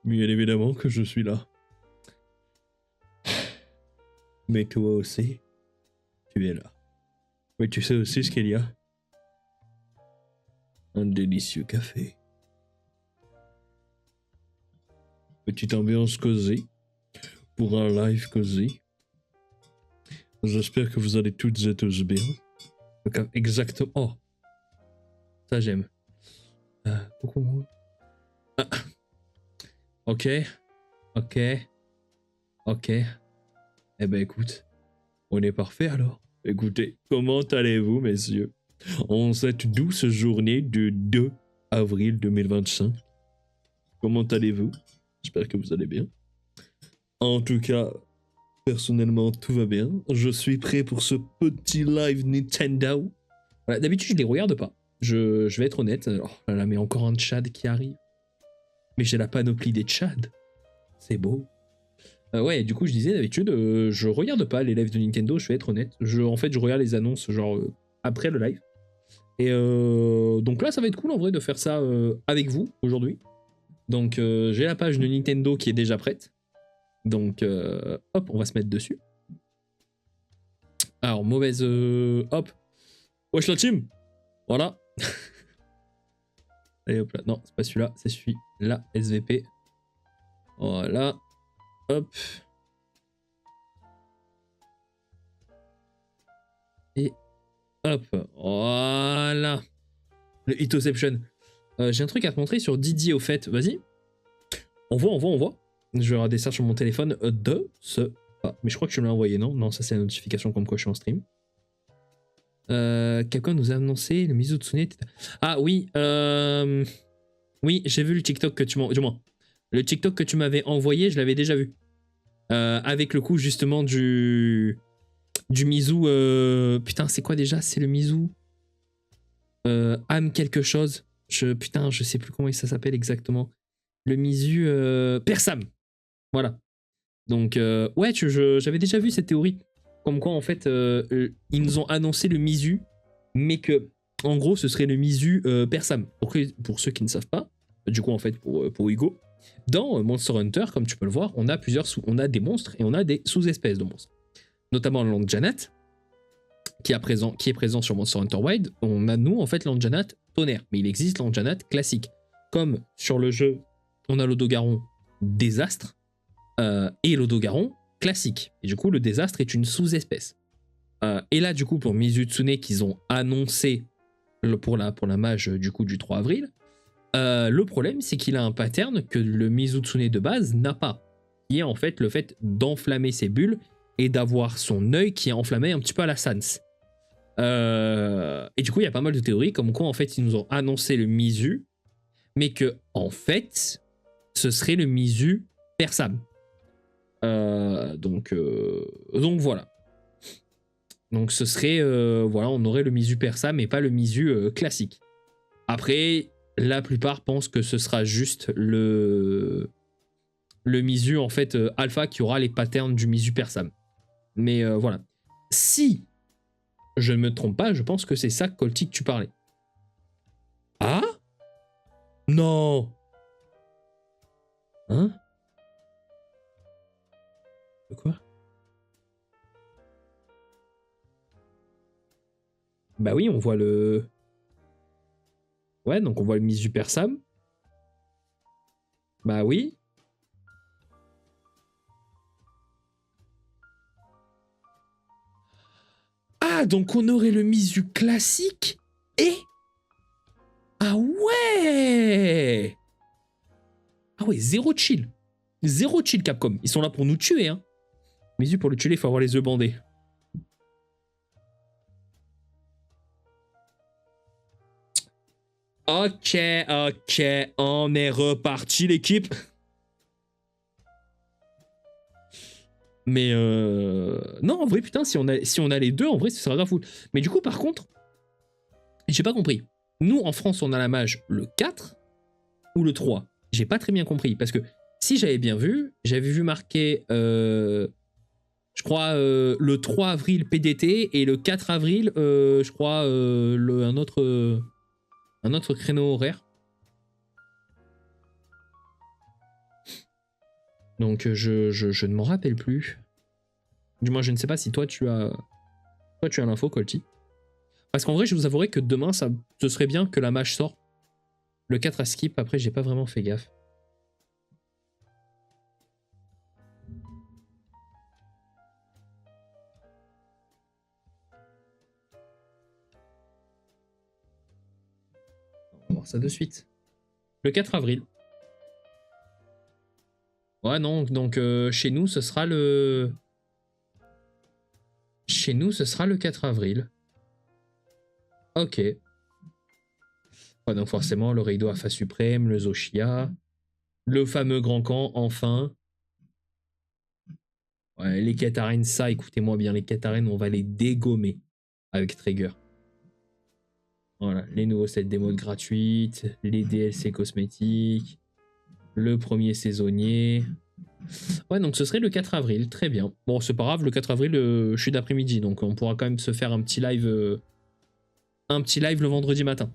Bien évidemment que je suis là. Mais toi aussi, tu es là. Mais tu sais aussi ce qu'il y a. Un délicieux café. Petite ambiance cosy. Pour un live cosy. J'espère que vous allez toutes et tous bien. Exactement. Oh, ça j'aime. Pourquoi ah. Ok. Ok. Ok. Eh ben écoute, on est parfait alors. Écoutez, comment allez-vous messieurs? En cette douce journée de 2 avril 2025. Comment allez-vous? J'espère que vous allez bien. En tout cas, personnellement, tout va bien. Je suis prêt pour ce petit live Nintendo. Voilà, d'habitude, je les regarde pas. Je vais être honnête. Oh là là, mais encore un Tchad qui arrive. Mais j'ai la panoplie des Tchad. C'est beau. Ouais, du coup, je disais d'habitude, je regarde pas les lives de Nintendo, je vais être honnête. En fait, je regarde les annonces genre après le live. Et donc là, ça va être cool en vrai de faire ça avec vous aujourd'hui. Donc j'ai la page de Nintendo qui est déjà prête. Donc hop, on va se mettre dessus. Alors, mauvaise... hop. Wesh la team. Voilà. Allez hop là. Non, c'est pas celui-là, c'est celui-là, SVP. Voilà. Hop. Et hop. Voilà. Le Hitoception. J'ai un truc à te montrer sur Didier au fait. Vas-y. On voit. Je vais regarder ça sur mon téléphone de ce... Ah, mais je crois que je me l'ai envoyé, non? Non, ça c'est la notification comme quoi je suis en stream. Quelqu'un nous a annoncé le Mizutsune. Ah oui, oui, j'ai vu le TikTok que tu m'as... Du moins, le TikTok que tu m'avais envoyé, je l'avais déjà vu. Avec le coup justement du Mizu... Putain, c'est quoi déjà? C'est le Mizu... âme quelque chose. Putain, je sais plus comment ça s'appelle exactement. Le Mizu... Persam. Voilà. Donc, ouais, j'avais déjà vu cette théorie. Comme quoi, en fait, ils nous ont annoncé le Mizu, mais que, en gros, ce serait le Mizu Persam. Pour ceux qui ne savent pas, du coup, en fait, pour Hugo, dans Monster Hunter, comme tu peux le voir, on a des monstres et on a des sous-espèces de monstres. Notamment l'Andjanat, qui est présent sur Monster Hunter Wild. On a, nous, en fait, l'Andjanat tonnerre. Mais il existe l'Andjanat classique. Comme sur le jeu, on a l'Odogaron désastre, et l'Odogaron classique. Et du coup, le désastre est une sous-espèce. Et là, du coup, pour Mizutsune, qu'ils ont annoncé pour la mage du coup du 3 avril, le problème, c'est qu'il a un pattern que le Mizutsune de base n'a pas, qui est en fait le fait d'enflammer ses bulles et d'avoir son œil qui est enflammé un petit peu à la Sans. Et du coup, il y a pas mal de théories comme quoi, en fait, ils nous ont annoncé le Mizu, mais que, en fait, ce serait le Mizu Persam. Donc voilà. Donc ce serait, voilà, on aurait le Mizu Persa, mais pas le Mizu classique. Après, la plupart pensent que ce sera juste le Mizu en fait alpha qui aura les patterns du Mizu Persam. Mais voilà. Si je ne me trompe pas, je pense que c'est ça, Colty, que tu parlais. Ah? Non. Hein? De quoi? Bah oui, on voit le... Ouais, donc on voit le Mizu Persam. Bah oui. Ah, donc on aurait le Mizu classique et... Ah ouais! Ah ouais, zéro chill. Zéro chill Capcom. Ils sont là pour nous tuer, hein. Mizu, pour le tuer, il faut avoir les yeux bandés. Ok, on est reparti l'équipe. Mais non, en vrai, putain, si on a les deux, en vrai, ce sera grave cool. Mais du coup, par contre, j'ai pas compris. Nous, en France, on a la mage le 4 ou le 3. J'ai pas très bien compris. Parce que si j'avais bien vu, j'avais vu marquer, je crois, le 3 avril PDT et le 4 avril, je crois, un autre créneau horaire. Donc je ne m'en rappelle plus. Du moins, je ne sais pas si toi tu as l'info, Colty. Parce qu'en vrai, je vous avouerai que demain, ce serait bien que la mage sorte. Le 4 à skip, après, j'ai pas vraiment fait gaffe. On va voir ça de suite. Le 4 avril. Ouais, non, donc chez nous, ce sera le... Chez nous, ce sera le 4 avril. Ok. Ouais, donc forcément, le Reido à Phase Suprême, le Zoshia, le fameux Grand Camp, enfin. Ouais, les quêtes arènes, ça, écoutez-moi bien, les quêtes arènes, on va les dégommer avec Trigger. Voilà, les nouveaux sets d'émotes gratuites, les DLC cosmétiques, le premier saisonnier. Ouais, donc ce serait le 4 avril, très bien. Bon, c'est pas grave, le 4 avril, je suis d'après-midi, donc on pourra quand même se faire un petit live le vendredi matin.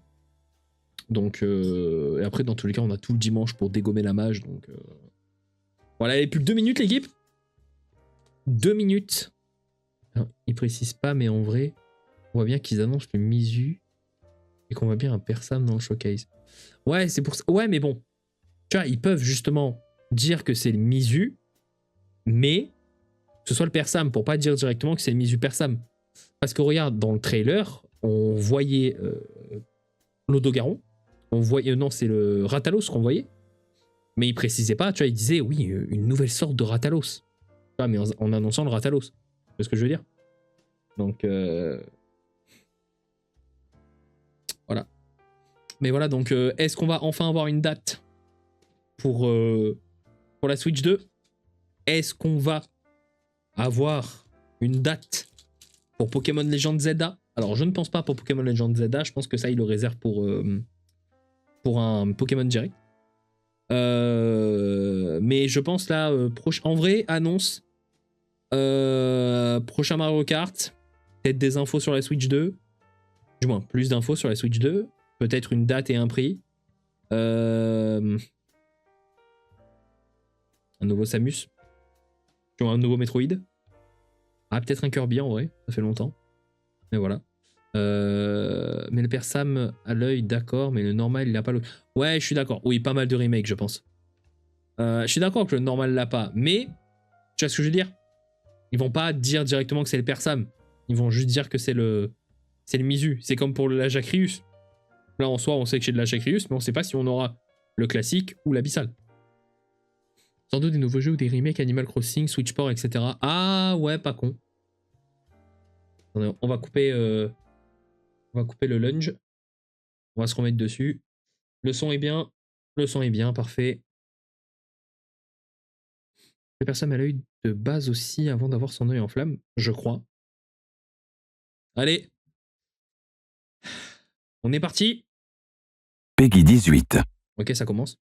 Donc, et après, dans tous les cas, on a tout le dimanche pour dégommer la mage, donc... Voilà, il n'y a plus que 2 minutes, l'équipe. 2 minutes. Alors, ils précisent pas, mais en vrai, on voit bien qu'ils annoncent le Mizu et qu'on voit bien un Persam dans le showcase. Ouais, c'est pour ça. Ouais, mais bon. Tu vois, ils peuvent justement dire que c'est le Mizu, mais que ce soit le Persam pour pas dire directement que c'est le Mizu Persam. Parce que regarde, dans le trailer, on voyait l'Odogaron. On voyait, non, c'est le Ratalos qu'on voyait. Mais il précisait pas, tu vois, il disait, oui, une nouvelle sorte de Ratalos. Ah, mais en annonçant le Ratalos. C'est ce que je veux dire. Donc, voilà. Mais voilà, donc, est-ce qu'on va enfin avoir une date pour la Switch 2? Est-ce qu'on va avoir une date pour Pokémon Legend Zelda? Alors, je ne pense pas pour Pokémon Legend Zelda. Je pense que ça, il le réserve pour un Pokémon Jerry. Mais je pense là, en vrai, annonce prochain Mario Kart, peut-être des infos sur la Switch 2, du moins plus d'infos sur la Switch 2, peut-être une date et un prix, un nouveau Samus, un nouveau Metroid, ah peut-être un Kirby en vrai, ça fait longtemps, mais voilà. Mais le Persam à l'œil, d'accord, mais le normal il a pas le... Ouais, je suis d'accord, oui, pas mal de remakes je pense. Je suis d'accord que le normal l'a pas, mais tu vois ce que je veux dire? Ils vont pas dire directement que c'est le Persam. Ils vont juste dire que c'est le Mizu. C'est comme pour la Jacryus. Là, en soi, on sait que c'est de la Jacryus, mais on sait pas si on aura le classique ou l'abyssal. Sans doute des nouveaux jeux ou des remakes Animal Crossing, Switchport, etc. Ah ouais, pas con. On va couper le lunge. On va se remettre dessus. Le son est bien. Le son est bien, parfait. Le Persam a l'œil de base aussi avant d'avoir son œil en flamme, je crois. Allez. On est parti. Peggy 18. Ok, ça commence.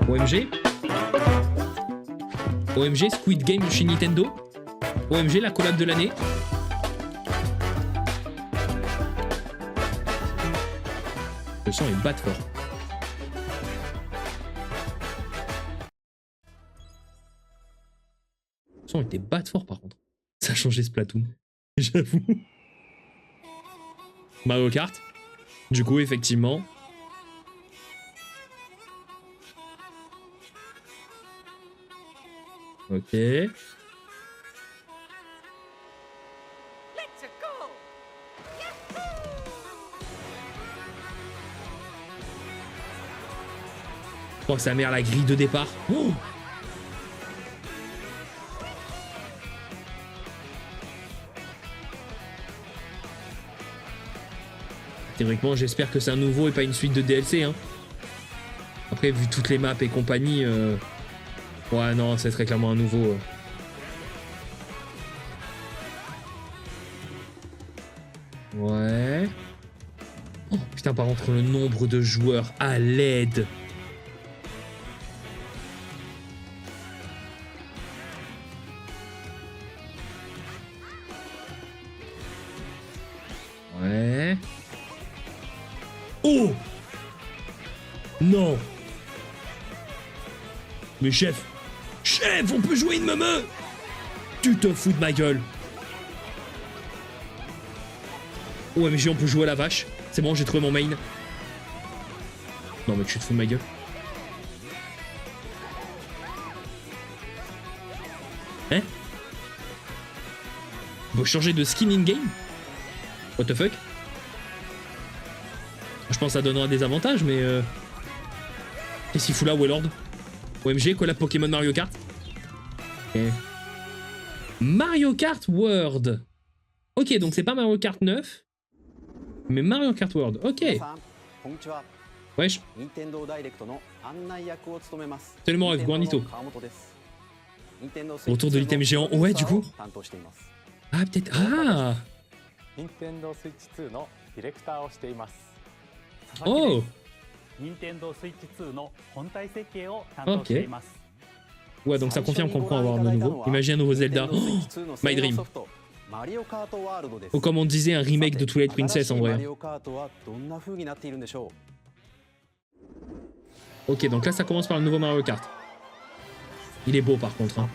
OMG. OMG, Squid Game chez Nintendo. OMG, la collab de l'année. Le son est bat fort. Le son était bat fort par contre. Ça a changé Splatoon. J'avoue. Mario Kart. Du coup, effectivement. Ok. Oh, sa mère, la grille de départ. Oh, théoriquement, j'espère que c'est un nouveau et pas une suite de DLC. Hein. Après, vu toutes les maps et compagnie... Ouais, non, c'est très clairement un nouveau. Ouais. Oh, putain, par contre, le nombre de joueurs à l'aide. Oh! Non! Mais chef! Chef, on peut jouer une maman! Tu te fous de ma gueule! Ouais, mais on peut jouer à la vache. C'est bon, j'ai trouvé mon main. Non, mais tu te fous de ma gueule. Hein? On peut changer de skin in-game? What the fuck? Je pense que ça donnera des avantages, mais... Qu'est-ce qu'il fout là, Waylord? OMG, quoi, la Pokémon Mario Kart? Okay. Mario Kart World. Ok, donc c'est pas Mario Kart 9, mais Mario Kart World. Ok. Wesh. Salut mon rêve, Guarnito. Autour de l'item géant. Ouais, du coup. Ah, peut-être. Ah! Nintendo Switch 2のディレクターをしています。Oh! Nintendo Switch 2の本体設計を担当しています。Ouais, donc ça confirme qu'on prend avoir de nouveau. Imagine un nouveau Zelda. Oh, My Dream. Ou comme on disait, un remake de Twilight Princess en vrai. Ok, donc là ça commence par le nouveau Mario Kart. Il est beau par contre. Hein.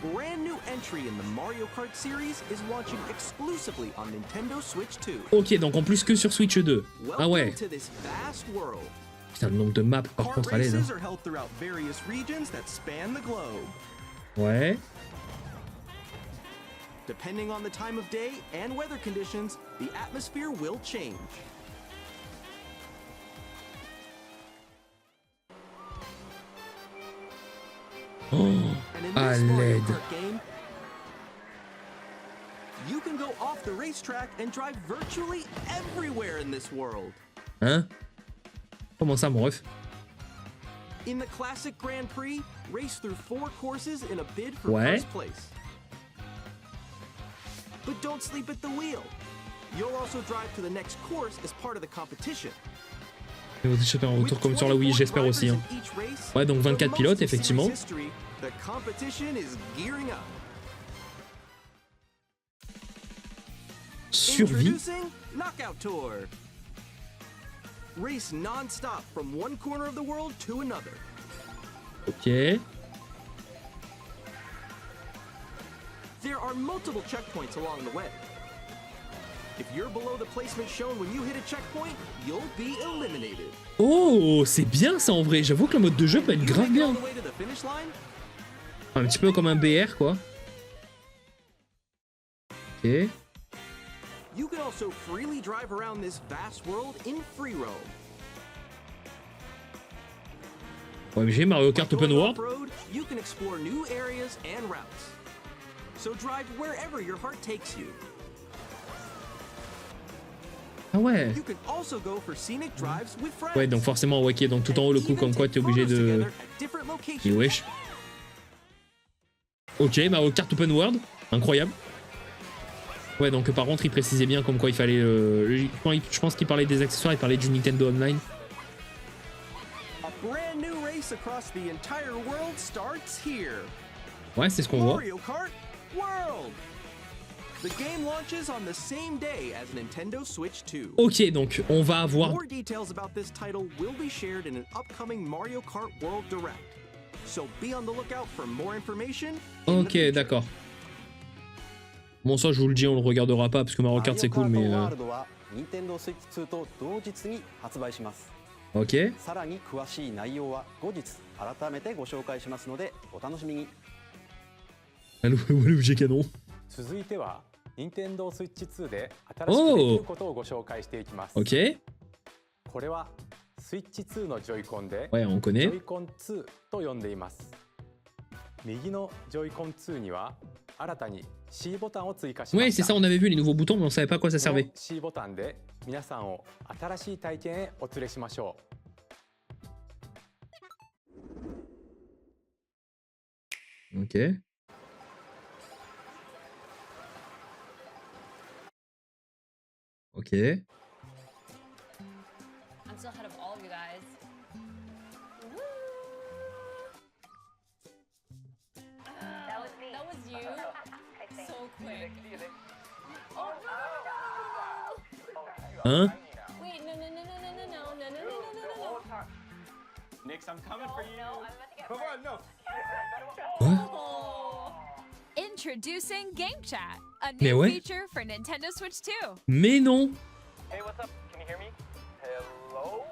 Ok, donc en plus que sur Switch 2. Ah ouais. Putain, le nombre de maps par contre à l'aise. Hein. Ouais. Depending on the time of day and weather conditions, the atmosphere will change. Oh, à l'aide. You can go off the racetrack and drive virtually everywhere in this world. Hein? Comment ça, mon ref? In the classic Grand Prix, race through 4 courses in a bid for Ouais. first place. But don't sleep at the wheel. You'll also drive to the next course as part of the competition. Et vous échappez en retour comme sur la Wii, j'espère aussi. Hein. Ouais, donc 24 pilotes, effectivement. The competition is gearing up. Survie. Introducing Knockout Tour. Race non-stop from one corner of the world to another. Ok. There are multiple checkpoints along the way. If you're below the placement shown when you hit a checkpoint, you'll be eliminated. Oh, c'est bien ça en vrai. J'avoue que le mode de jeu peut être grave bien. Un petit peu comme un BR quoi. Ok. You can also freely drive around this vast world in free roam. OMG, Mario Kart Open World. You can explore new areas and routes. So drive wherever your heart takes you. Ah ouais. You can also go for scenic drives with friends. Ouais, donc forcément, ok, donc tout en haut le coup comme quoi t'es obligé de... Et wesh. Ok, Mario Kart Open World, incroyable. Ouais, donc par contre, il précisait bien comme quoi il fallait... je pense qu'il parlait des accessoires, il parlait du Nintendo Online. Ouais, c'est ce qu'on voit. Mario Kart World. The game launches on the same day as Nintendo Switch 2. Ok, donc on va avoir... More details about this title will be shared in an upcoming Mario Kart World Direct. So be on the lookout for more information. Ok, d'accord. Bon, ça, je vous le dis, on le regardera pas parce que Mario Kart c'est cool, mais. Ok. Un nouvel objet canon. 続いては Nintendo Switch 2で新しくできることをご紹介していきます。Ok. これは Switch 2のジョイコンで Ouais, on ジ connaît. ョイコン2と呼んでいます。右のジョイコン2には新たに C ボタンを追加しま Ouais, し c'est た。 ça, on avait vu les nouveaux boutons, mais on savait pas à quoi ça この servait. C ボタンで皆さんを新しい体験へお連れしましょう。 Ok. Ok. I'm still ahead of all of you guys. That was you. So quick. Oh no! Hein? Wait, no. Alex, I'm coming for you. No, I'm about to get Come hurt. on, no. Quoi? Oh. Introducing Game Chat, a Mais new ouais. feature for Nintendo Switch 2. Mais non. Hey, what's up? Can you hear me? Hello?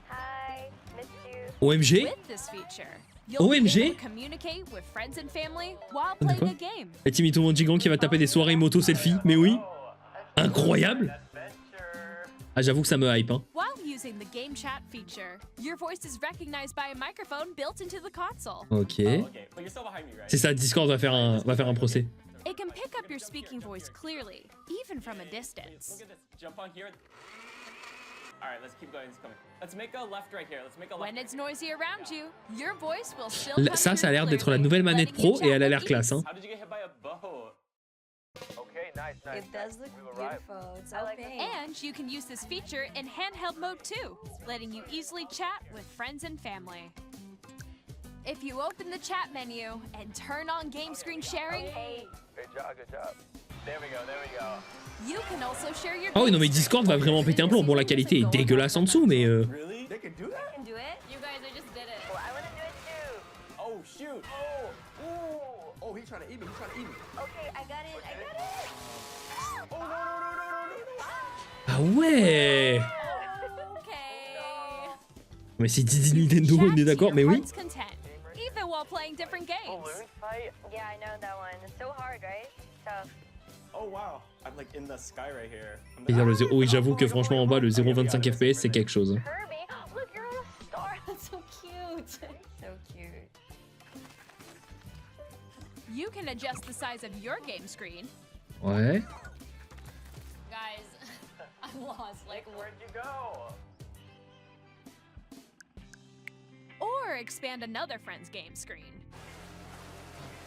Hi, missed you. OMG? With this feature, you'll be OMG? able to communicate with friends and family while De playing quoi a game. Et Timito Montigan qui va taper des soirées moto selfie. Mais oui. Incroyable. Adventure. Ah, j'avoue que ça me hype, hein. While using the Game Chat feature, your voice is recognized by a microphone built into the console. Ok. Okay, but you're still behind me, right? C'est ça, Discord va faire un procès. It can pick up your speaking voice clearly, even from a distance. Look at this. Jump on here. All right, let's keep going. It's coming. Let's make a left right here. Let's make a left. When it's noisy around you, your voice will still Ça a l'air d'être la nouvelle manette pro et elle a l'air classe, hein. How did you get hit by a bow? Okay, nice, nice. It does look We've arrived. beautiful. It's I like okay. And you can use this feature in handheld mode too, letting you easily chat with friends and family. If you open the chat menu and turn on game screen sharing, Hey, Good job, good job. There we go, there we go. you can also share your Ah oui, non, game mais Discord va vraiment péter un plomb. Bon, la qualité est dégueulasse en dessous, mais Really? They can do that? can do it. You guys, I just did it. Well, I want to do it too. Oh shoot! Oh, ooh. Oh, he's trying to eat me. He's trying to eat me. Okay, I got it. I got it. Oh no no no no no no! ah ouais. Okay. Mais c'est Didi Nintendo, Chat on est to d'accord, your mais oui. heart's content, even while playing different games. Balloon fight? Yeah, I know that one. It's so hard, right? Tough. Oh wow! I'm like in the sky right here. Et dire le zéro- oui, j'avoue que franchement en bas, le 0,25 FPS, c'est quelque chose, hein. Kirby, look, you're a star. That's so cute. So cute. You can adjust the size of your game screen, Ouais. Guys, I'm lost. Like, Where'd you go? or expand another friend's game screen.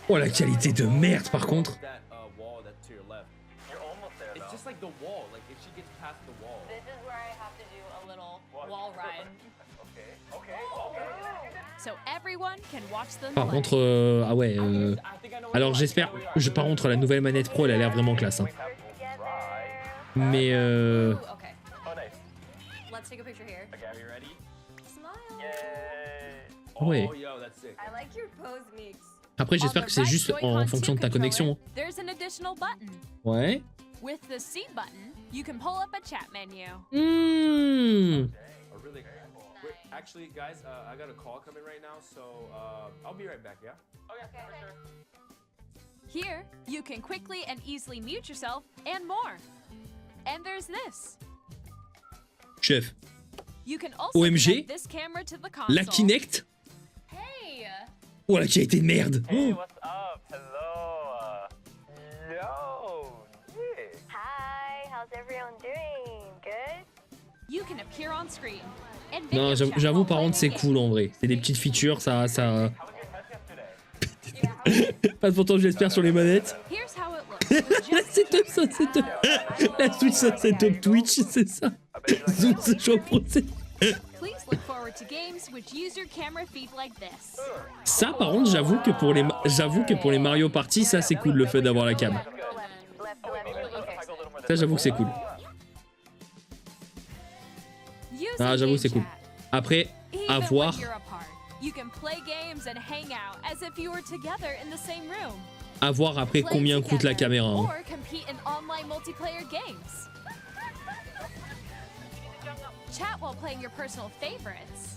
Oh, la qualité de merde, par contre. That wall that's to your left. You're almost there, It's though. just like the wall. Like if she gets past the wall. this is where I have to do a little wall ride. Okay, okay, okay. So everyone can watch them Par play. contre, ah ouais. I think I know where Alors you are. j'espère. Par contre, la nouvelle manette pro, elle a l'air vraiment classe, hein. Together. Mais Ooh, okay. Oh, nice. Let's take a picture here. Okay, are you ready? Smile. Yay. Ouais. Oh, yo, that's sick. I like your pose, Meeks. Après, On j'espère the que c'est right juste Joy-Con en 2 fonction de ta connexion. controller, There's an additional button. Ouais. With the C button, you can pull up a chat menu. Mmh. A really cool. Wait, actually, guys, I got a call coming right now, so I'll be right back. Yeah. Oh, yeah, for sure. Here, you can quickly and easily mute yourself and more. And there's this. Chef, You can also OMG, connect this camera to the console. la Kinect. Hey. Oh, la qualité de merde. Hey, Oh. what's up? Hello. Yo. Yeah. Hi, how's everyone doing? Good? You can appear on screen. And Non, video chat j'avoue while par contre, c'est playing a cool en vrai. C'est des petites features, ça. How was your test today? Passe pourtant, j'espère, sur les manettes. game. Here's how it looks. with La just setup, ça, setup. La Switch, ça, setup Twitch, c'est ça. Zoom, c'est chaud procès. Please look forward to games which use your camera feed like this. Ça, par contre, j'avoue que pour les Mario Party, ça, c'est cool le fait d'avoir la cam. Left, left. Okay. Ça, j'avoue que c'est cool. Using Ah, j'avoue, Game c'est cool. Chat, Après, à even voir. when you're apart, you can play games and hang out as if you were together in the same room. À voir après Play combien coûte la together caméra, hein. Or compete in online multiplayer games. Chat while playing your personal favorites.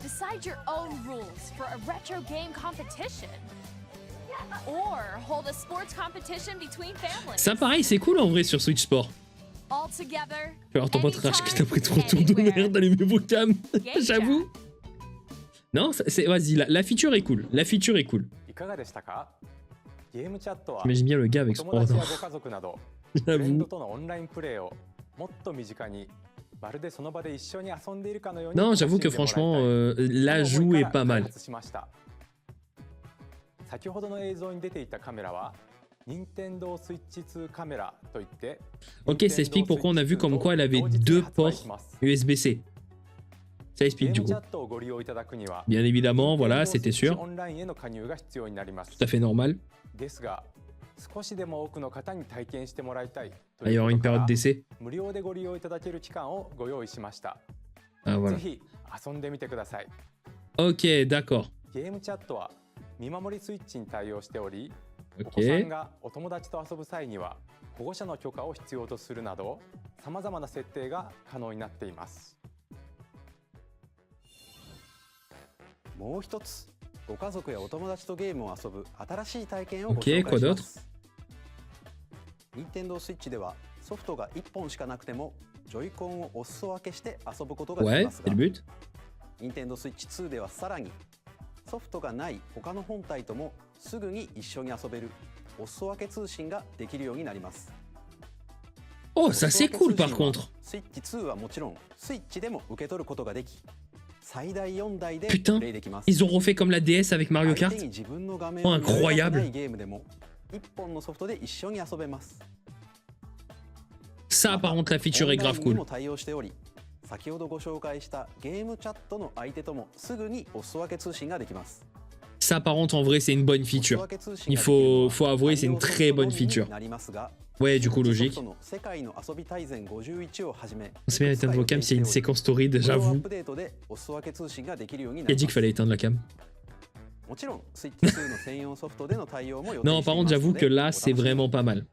Decide your own rules for a retro game competition. Or hold a sports competition between families. Ça, pareil, c'est cool en vrai sur Switch Sport. All together. Alors, ton pote Rage qui t'a pris trop de tour de anytime, merde, allumez vos cams. Game J'avoue. Non, vas-y, la feature est cool. La feature est cool. いかがでしたか？ゲームチャットは J'imagine bien le gars avec son 友達や ordre. ご家族などフレンド J'avoue. とのオンラインプレーをもっと身近にまるでその場で一緒に遊んでいるかのように Non, 楽しん j'avoue で que もらいたい franchement, その l'ajout 思い est から pas 開 mal. 発しました先ほどの映像に出ていたカメラは任天堂スイッチ2カメラといって Ok, ça explique pourquoi on a vu comme quoi elle avait deux ports USB-C. Ça ゲ explique ー du ムチ coup. ャットをご利用いただくには Bien évidemment, voilà, 任 c'était 天堂スイッチ sûr. オンラインへの加入が必要になります Tout à fait normal. ですが少しでも多くの方に体験してもらいたいと Il va y いう avoir こ une とか période ら d'essai. 無料でご利用いただける期間をご用意しました Ah, voilà. ぜひ遊んでみてください。 Ok, d'accord. ゲームチャットは見守りスイッチに対応しており、お Ok. 子さんがお友達と遊ぶ際には保護者の許可を必要とするなど、さまざまな設定が可能になっています。もう一つ、ご家族やお友達とゲームを遊ぶ新しい体験をご Ok, 紹 quoi 介しま d'autre? す。Nintendo Switch ではソフトが1本しかなくてもジョイコンをお裾分けして遊ぶことができ Ouais, ます c'est が、 le but. Nintendo Switch 2ではさらにソフトがない他の本体ともすぐに一緒に遊べるお裾分け通信ができるようになります。 Oh, ça c'est cool par contre. スイッチ2はもちろんスイッチでも受け取ることができ、最大4台で Putain, プレイできます。 Ils ont refait comme la DS avec Mario 相手 Kart. に自分の画面 Oh, を見られたく incroyable. ないゲームでも1本のソフトで一緒に遊べます。 Ça, par contre, la feature est オンライ grave ンに cool. も対応しており、先ほどご紹介したゲームチャットの相手ともすぐにお裾分け通信ができます。 Ça, par contre, en vrai, c'est une bonne お裾 feature. 分け通信 Il ができるのは faut avouer, c'est une très bonne 対応ソフトのみに feature. なりますが、 Ouais, du coup, ソフ logique. トの世界の遊び大全51をはじめ、 On sait bien éteindre vos cams s'il y a une séquence torride, 無料アッ j'avoue. プデートでお裾分け通信ができるようにな Qui a り dit ま qu'il す。 fallait éteindre la cam? もちろん、スイッチ2の専用ソフトでの対応も予定 Non, してい par ま contre, すの j'avoue で que お là, 楽 c'est しみに。 vraiment pas mal.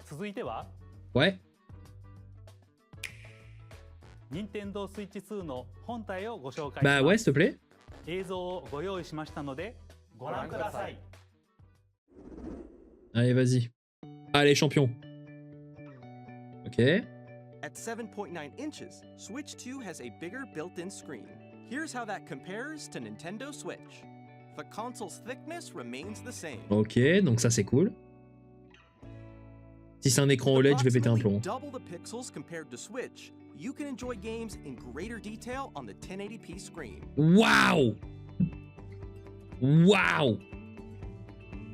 続いては Ouais. 任天堂スイッチ2の本体をご紹介し Bah ま ouais, す。 s'il te plaît. 映像をご用意しましたのでご覧ください。 Allez, vas-y. Allez, champion. Ok. At 7.9 inches, Switch 2 has a bigger built-in screen. Here's how that compares to Nintendo Switch. The console's thickness remains the same. Ok, donc ça c'est cool. Si c'est un écran OLED, je vais péter un plomb. Double the pixels compared to Switch, you can enjoy games in greater detail on the 1080p screen. Waouh! Waouh!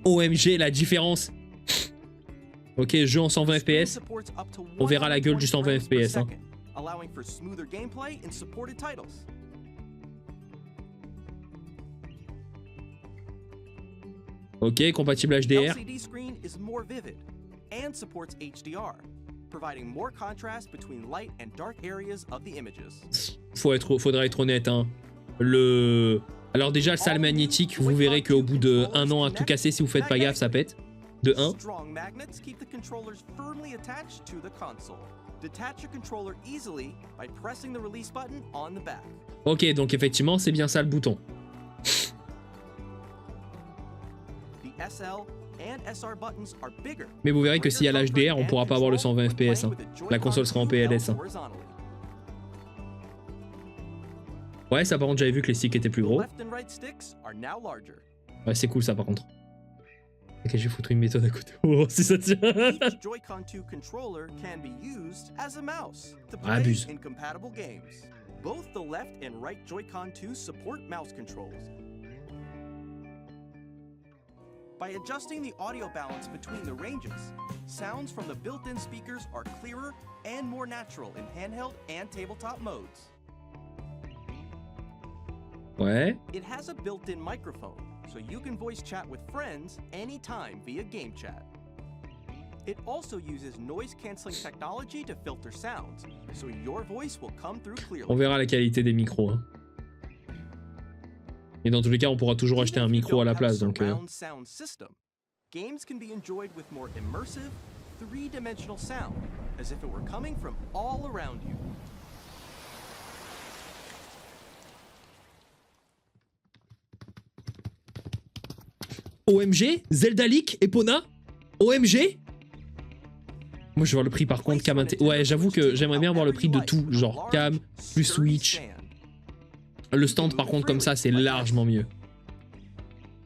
OMG, la différence. Ok, jeu en 120 Screen FPS. supports up to On verra la gueule du 120 120 frames per FPS, hein. second, allowing for smoother gameplay in supported titles. Ok, compatible HDR. LCD screen is more vivid and supports HDR, providing more contrast between light and dark areas of the images. Faudra être honnête, hein. Alors déjà, le salle magnétique, vous verrez qu'au bout de 1 an à tout casser, si vous faites pas gaffe, ça pète. De 1. Strong magnets keep the controllers firmly attached to the console. Detach your controller easily by pressing the release button on the back. Ok, donc effectivement, c'est bien ça le bouton. The SL and SR buttons are bigger. Mais vous verrez que s'il y a l'HDR, on pourra pas avoir le 120 FPS. Hein. La console sera en PLS. Hein. Ouais, ça par contre, j'avais vu que les sticks étaient plus gros. Left and right sticks are now larger. Ouais, c'est cool ça par contre. Ok, je vais foutre une méthode à côté. Oh, si ça tient. Each Joy-Con 2 controller can be used as a mouse to play Abuse. in compatible games. Both the left and right Joy-Con 2 support mouse controls. By adjusting the audio balance between the ranges, sounds from the built-in speakers are clearer and more natural in handheld and tabletop modes. Ouais. It has a built-in microphone, so you can voice chat with friends anytime via game chat. It also uses noise-canceling technology to filter sounds, so your voice will come through On clearly. verra la qualité des micros. Hein. Et dans tous les cas, on pourra toujours acheter un micro à la place. Donc, Surround sound system. Games can be enjoyed with more immersive, three-dimensional sound, as if it were coming from all around you. OMG, Zelda Leak, Epona, OMG. Moi, je veux voir le prix par contre, cam ouais, j'avoue que j'aimerais bien voir le prix de tout, genre cam, plus Switch. Le stand par contre comme ça, c'est largement mieux.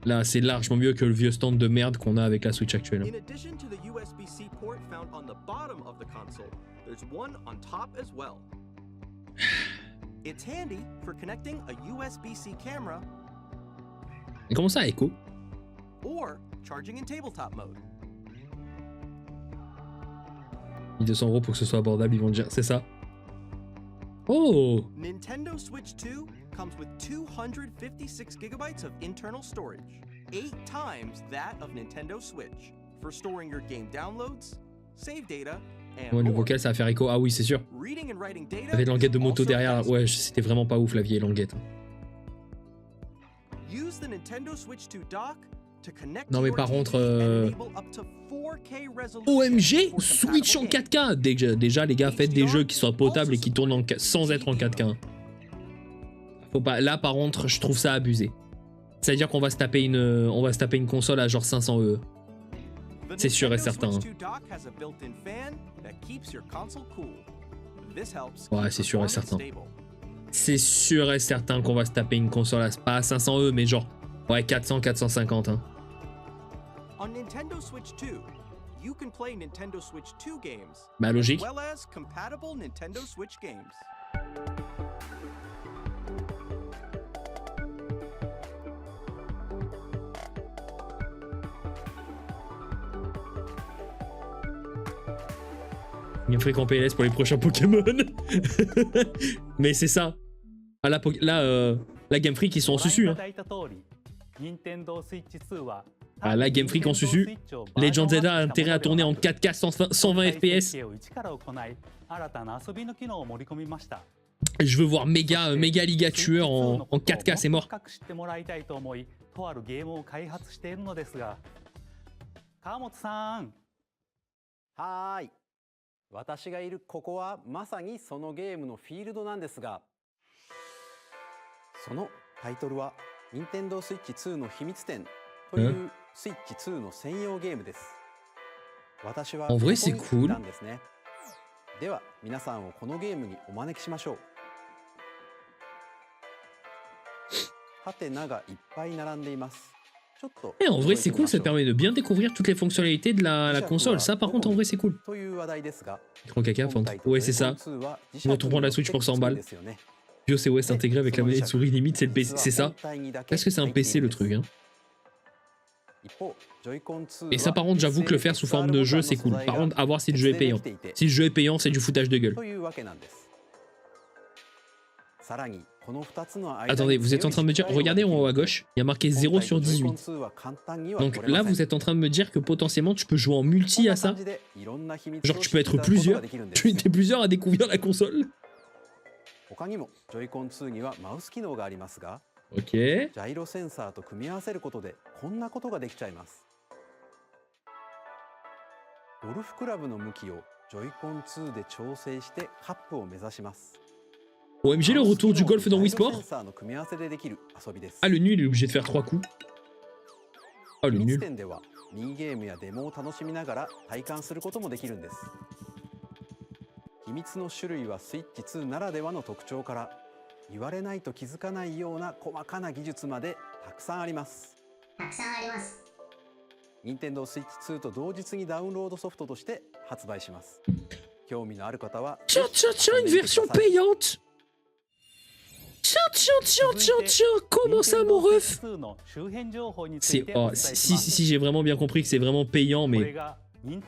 Là, c'est largement mieux que le vieux stand de merde qu'on a avec la Switch actuelle. In addition to the USB-C port found on the bottom of the console, there's one on top as well. It's handy for connecting a USB-C camera Et comment ça, Echo? or charging in tabletop mode. 200 € pour que ce soit abordable, ils vont dire, c'est ça. Oh! Nintendo Switch 2 comes with 256 gigabytes of internal storage, 8 times that of Nintendo Switch, for storing your game downloads, save data, and Ouais, le more. vocal, ça va faire écho. Ah oui, c'est sûr. Reading and writing data Avec languette de is moto also derrière. faster. Ouais, c'était vraiment pas ouf la vieille languette. Use the Nintendo Switch 2 dock to connect Non, to mais your par TV contre, and enable up to 4K resolution OMG, for Switch en compatible 4K. Déjà, les gars, faites des jeux qui soient potables et qui tournent sans être en 4K. Faut pas. Là, par contre, je trouve ça abusé. C'est-à-dire qu'on va se taper une console à genre 500 E. The C'est sûr et Nintendo certain. Switch 2 dock has a built-in fan that keeps your console cool. This helps Ouais, keep c'est sûr et performance certain. stable. C'est sûr et certain qu'on va se taper une console à pas à 500 E, mais genre ouais 400, 450. Hein. On Nintendo Switch 2, you can play Nintendo Switch 2 games Bah logique. as well as compatible Nintendo Switch games. Game Freak en PLS pour les prochains Pokémon. Mais c'est ça. Ah, la Game Freak ils sont en susu. Hein. 任天堂 Switch 2は Ah, là, Game Freak en susu. Legend Zelda a intérêt à tourner en 4K 120 FPS. Je veux voir méga Liga tueur en 4K, c'est mort. とあるゲームを開発しているのですが、川本さん。はーい。私がいるここはまさにそのゲームのフィールドなんですが、そのタイトルは任天堂スイッチ2の秘密展というスイッチ2の専用ゲームです。私はこ En こ vrai, に c'est い cool. たんですね。では皆さんをこのゲームにお招きしましょう。ハテナがいっぱい並んでいます。ちょっと Et en vrai, c'est cool, ça 覗いてみましょう permet de bien découvrir toutes les fonctionnalités de la console. Ça, par contre, en vrai, c'est cool. という話題ですが、 Écran caca, enfin, ouais, c'est ça. On va tout prendre la Switch pour 100 balles. ですよね。 BIOS intégré avec la manette souris limite, c'est le PC. C'est ça. Est-ce que c'est un PC le truc, hein? Et ça, par contre, j'avoue que le faire sous forme de jeu, c'est cool. Par contre, à voir si le jeu est payant. Si le jeu est payant, c'est du foutage de gueule. Attendez, vous êtes en train de me dire, regardez en haut à gauche, il y a marqué 0 sur 18. Donc là, vous êtes en train de me dire que potentiellement, tu peux jouer en multi à ça. Genre, tu peux être plusieurs. Tu es plusieurs à découvrir la console. 他にも Joy-Con 2にはマウス機能がありますが、 Ok. ジャイロセンサーと組み合わせることでこんなことができちゃいます。ゴルフクラブの向きを Joy-Con 2で調整してカップを目指します。 OMG, le retour du golf dans Wii ジャイロ Sport. センサーの組み合わせでできる遊びです。 Ah, le nul, il est obligé de faire 3 coups. Ah, le 秘密 nul. 展ではミニゲームやデモを楽しみながら体感することもできるんです。秘密の種類はスイッチ2ならではの特徴から言われないと気づかないような細かな技術までたくさんあります。任天堂スイッチ2と同日にダウンロードソフトとして発売します。興味のある方は Tiens, une version payante. Tiens, comment ça, mon ref? C'est si j'ai vraiment bien compris que c'est vraiment payant, mais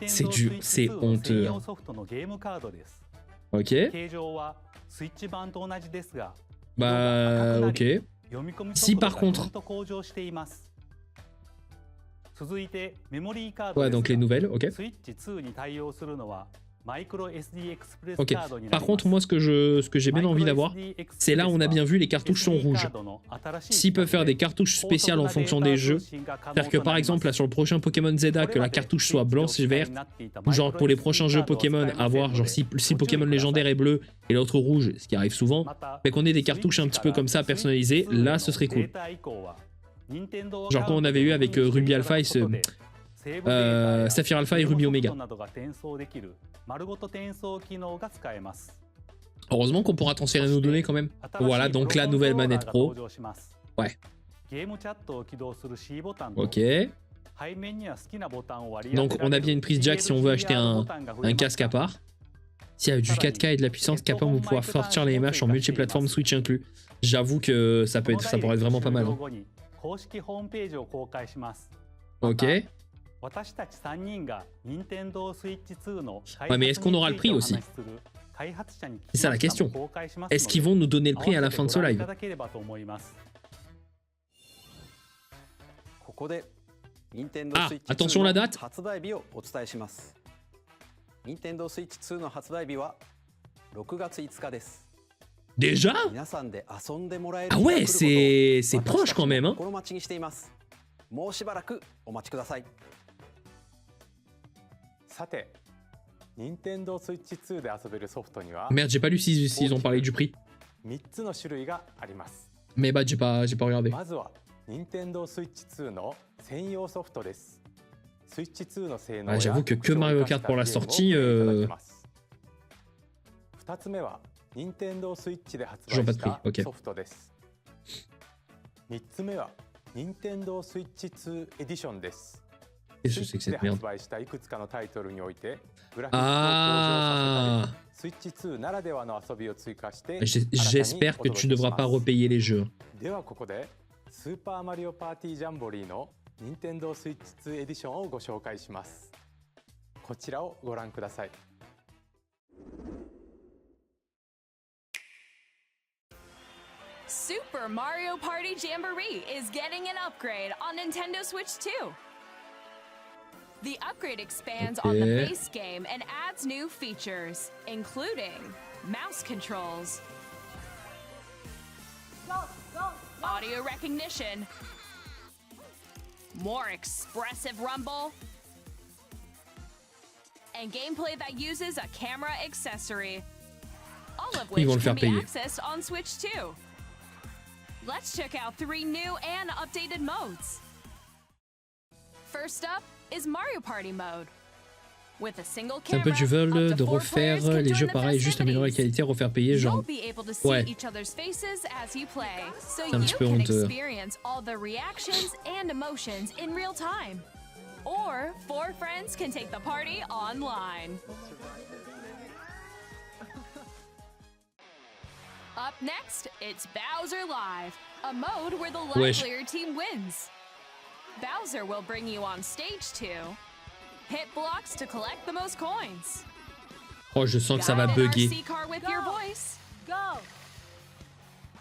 c'est dur, c'est honteux. Ok. Bah, ok. Si par contre, ouais, donc les nouvelles, ok. Ok. Par contre, moi, ce que j'ai bien envie d'avoir, c'est là où on a bien vu les cartouches sont rouges. S'ils peuvent faire des cartouches spéciales en fonction des jeux, c'est-à-dire que par exemple là sur le prochain Pokémon Zelda, que la cartouche soit blanche et verte, ou genre pour les prochains jeux Pokémon, avoir genre si Pokémon légendaire est bleu et l'autre rouge, ce qui arrive souvent, mais qu'on ait des cartouches un petit peu comme ça personnalisées, là ce serait cool. Genre quand on avait eu avec Ruby Alpha et Saphir Alpha et Ruby Omega. Heureusement qu'on pourra transférer nos données quand même. Voilà, donc la nouvelle manette pro. Ouais. Ok. Donc on a bien une prise jack si on veut acheter un casque à part. S'il y a du 4K et de la puissance capable de pouvoir sortir les MH en multiplateforme Switch inclus. J'avoue que ça pourrait être vraiment pas mal. Hein. Ok. Ouais, mais est-ce qu'on aura le prix aussi? C'est ça la question. Est-ce qu'ils vont nous donner le prix à la fin de ce live? Ah, attention la date. Nintendo Switch 2の発売日は6月5日です。 Déjà? 皆さんで遊んでもらえる Ah 日が来 ouais, ることを c'est proche quand même, hein. 心待ちにしています。もうしばらくお待ちください。さて、Nintendo Switch 2で遊べるソフトには Merde, j'ai pas lu s'ils ont parlé du prix. 3つの種類があります。 Mais bah, j'ai pas regardé. まずは Nintendo Switch 2の専用ソフトです。Switch 2の性能 Ah, や j'avoue que Mario Kart pour la sortie, 2つ目は Nintendo Switch で発売 Toujours pas し de prix, た ok. ソフトです。3つ目は Nintendo Switch 2 Edition です。 Qu'est-ce que c'est que Switch で cette 発 merde? 売したいくつかのタイトルにおいてグラフィックを向上さ Ah, せたり、Switch 2ならではの遊びを追加して j'espère que tu devras pas repayer les jeux. ではここでスーパーマリオパーティージャンボリーの Nintendo Switch 2 Edition をご紹介します。こちらをご覧ください。Super Mario Party Jamboree is getting an upgrade on Nintendo Switch 2. The upgrade expands on the Okay. base game and adds new features, including mouse controls, audio recognition, more expressive rumble, and gameplay that uses a camera accessory, all of Ils vont which le can faire be payer. accessed on Switch 2. Let's check out 3 new and updated modes. First up is Mario Party mode. With a single C'est un camera, peu du vol up to de 4 refaire players can les join jeux the pareil, juste améliorer la festivities. qualité, refaire payer, genre. You'll be able to see Ouais. each other's faces as you play, so un you petit peu can honteux. experience all the reactions and emotions in real time. Or 4 friends can take the party online. Up next, it's Bowser Live, a mode where the Wesh. livelier team wins. Bowser will bring you on stage to hit blocks to collect the most coins. Oh, je sens que ça va Guide an bugger. RC car with your voice. Go.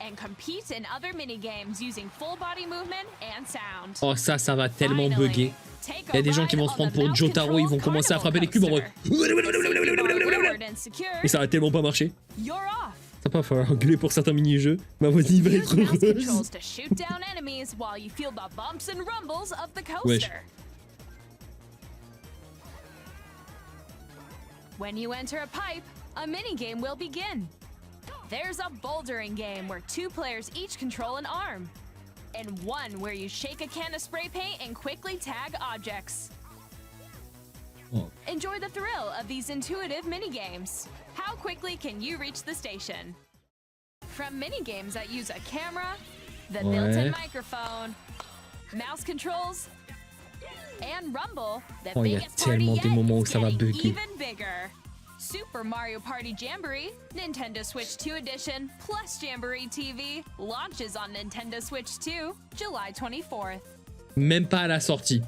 And compete in other mini-games using full body movement and sound. Oh, ça va tellement Finally, bugger. take Il y a des gens qui ride vont se on prendre the pour mouse Jotaro, ils vont control commencer à frapper les cubes en mode. Forward and secure, Et ça va tellement pas marcher. you're off. Ça va falloir engueuler pour certains mini-jeux. Ma voisine va Use être mouse heureuse. controls to shoot down enemies while you feel the bumps and rumbles of the Wesh. coaster. When you enter a pipe, a mini-game will begin. There's a bouldering game where 2 players each control an arm, and one where you shake a can of spray paint and quickly tag objects. Oh. Enjoy the thrill of these intuitive mini-games. How quickly can you reach the station? From mini-games that use a camera, the built-in Ouais. microphone, mouse controls, and rumble, the Oh, y a biggest party tellement yet des moments où is ça va getting bugger. even bigger. Super Mario Party Jamboree, Nintendo Switch 2 Edition, plus Jamboree TV launches on Nintendo Switch 2, July 24th. Même pas à la sortie.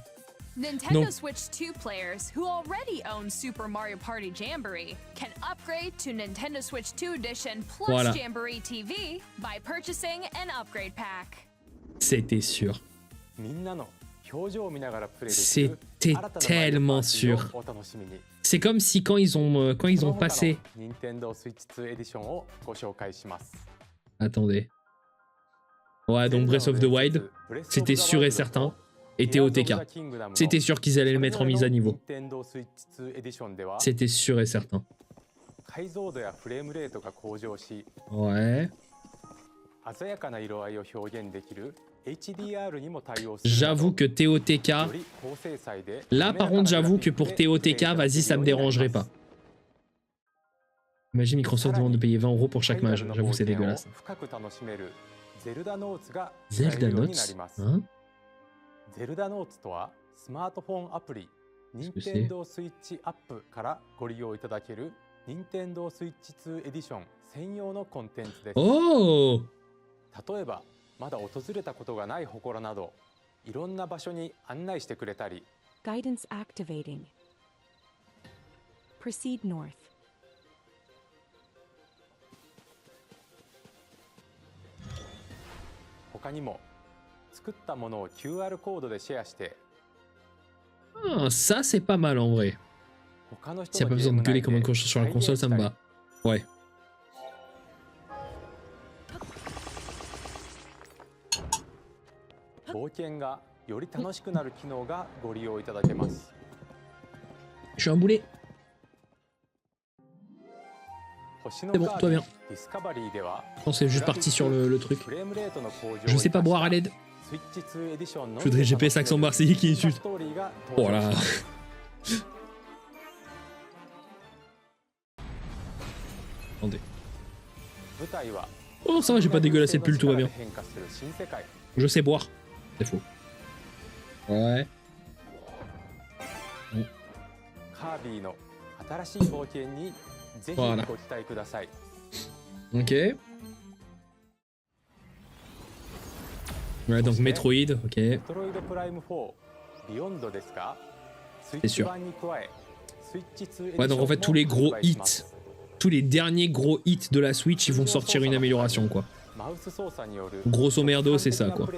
Nintendo Non. Switch 2 players who already own Super Mario Party Jamboree can upgrade to Nintendo Switch 2 Edition plus Voilà. Jamboree TV by purchasing an upgrade pack. C'était sûr. みんなの表情を見ながらプレイできる C'était 新たなマリオ tellement パーティー sûr. をお楽しみに。 C'est comme si quand ils ont passé. Nintendo Switch 2 Edition をご紹介します。 Attendez. Ouais, donc Breath of the Wild, c'était sûr et certain. Et TOTK. C'était sûr qu'ils allaient le mettre en mise à niveau. Nintendo Switch 2 Edition では C'était sûr et certain. 解像度やフレームレートが向上し、 Ouais. 鮮やかな色合いを表現できる HDR にも対応する。 J'avoue que TOTK. より高精細で Là, par contre, j'avoue que pour TOTK, vas-y, ça me dérangerait pas. Imagine Microsoft demande de payer 20 € pour chaque mage. J'avoue, c'est dégueulasse. 深く楽しめるゼルダノーツが使え Zelda るようにな Notes ります。 Hein? ゼルダノーツとはスマートフォンアプリ Qu'est-ce que c'est? Nintendo Switch アップからご利用いただける Nintendo Switch 2 Edition 専用のコンテンツです。 Oh! 例えばまだ訪れたことがない祠などいろんな場所に案内してくれたり、 Guidance activating. Proceed north. 他にも作ったものを QR コードでシェアして Ah, ça, c'est pas mal en vrai. S'il n'y a pas besoin de gueuler comme un cochon sur la console, ça me va. Ouais. Je suis un boulet. C'est bon, toi bien. Non, c'est juste parti sur le truc. Je sais pas boire à l'aide. Je voudrais GPS accent marseillais qui est dessus. Oh là. Attendez. Oh ça va, j'ai pas dégueulassé le pull, tout va bien. Je sais boire. C'est faux. Ouais. Bon. Voilà. Ok. Ouais, donc Metroid, ok. C'est sûr. Ouais, donc en fait tous les gros hits, tous les derniers gros hits de la Switch, ils vont sortir une amélioration quoi. Grosso merdo, c'est ça quoi.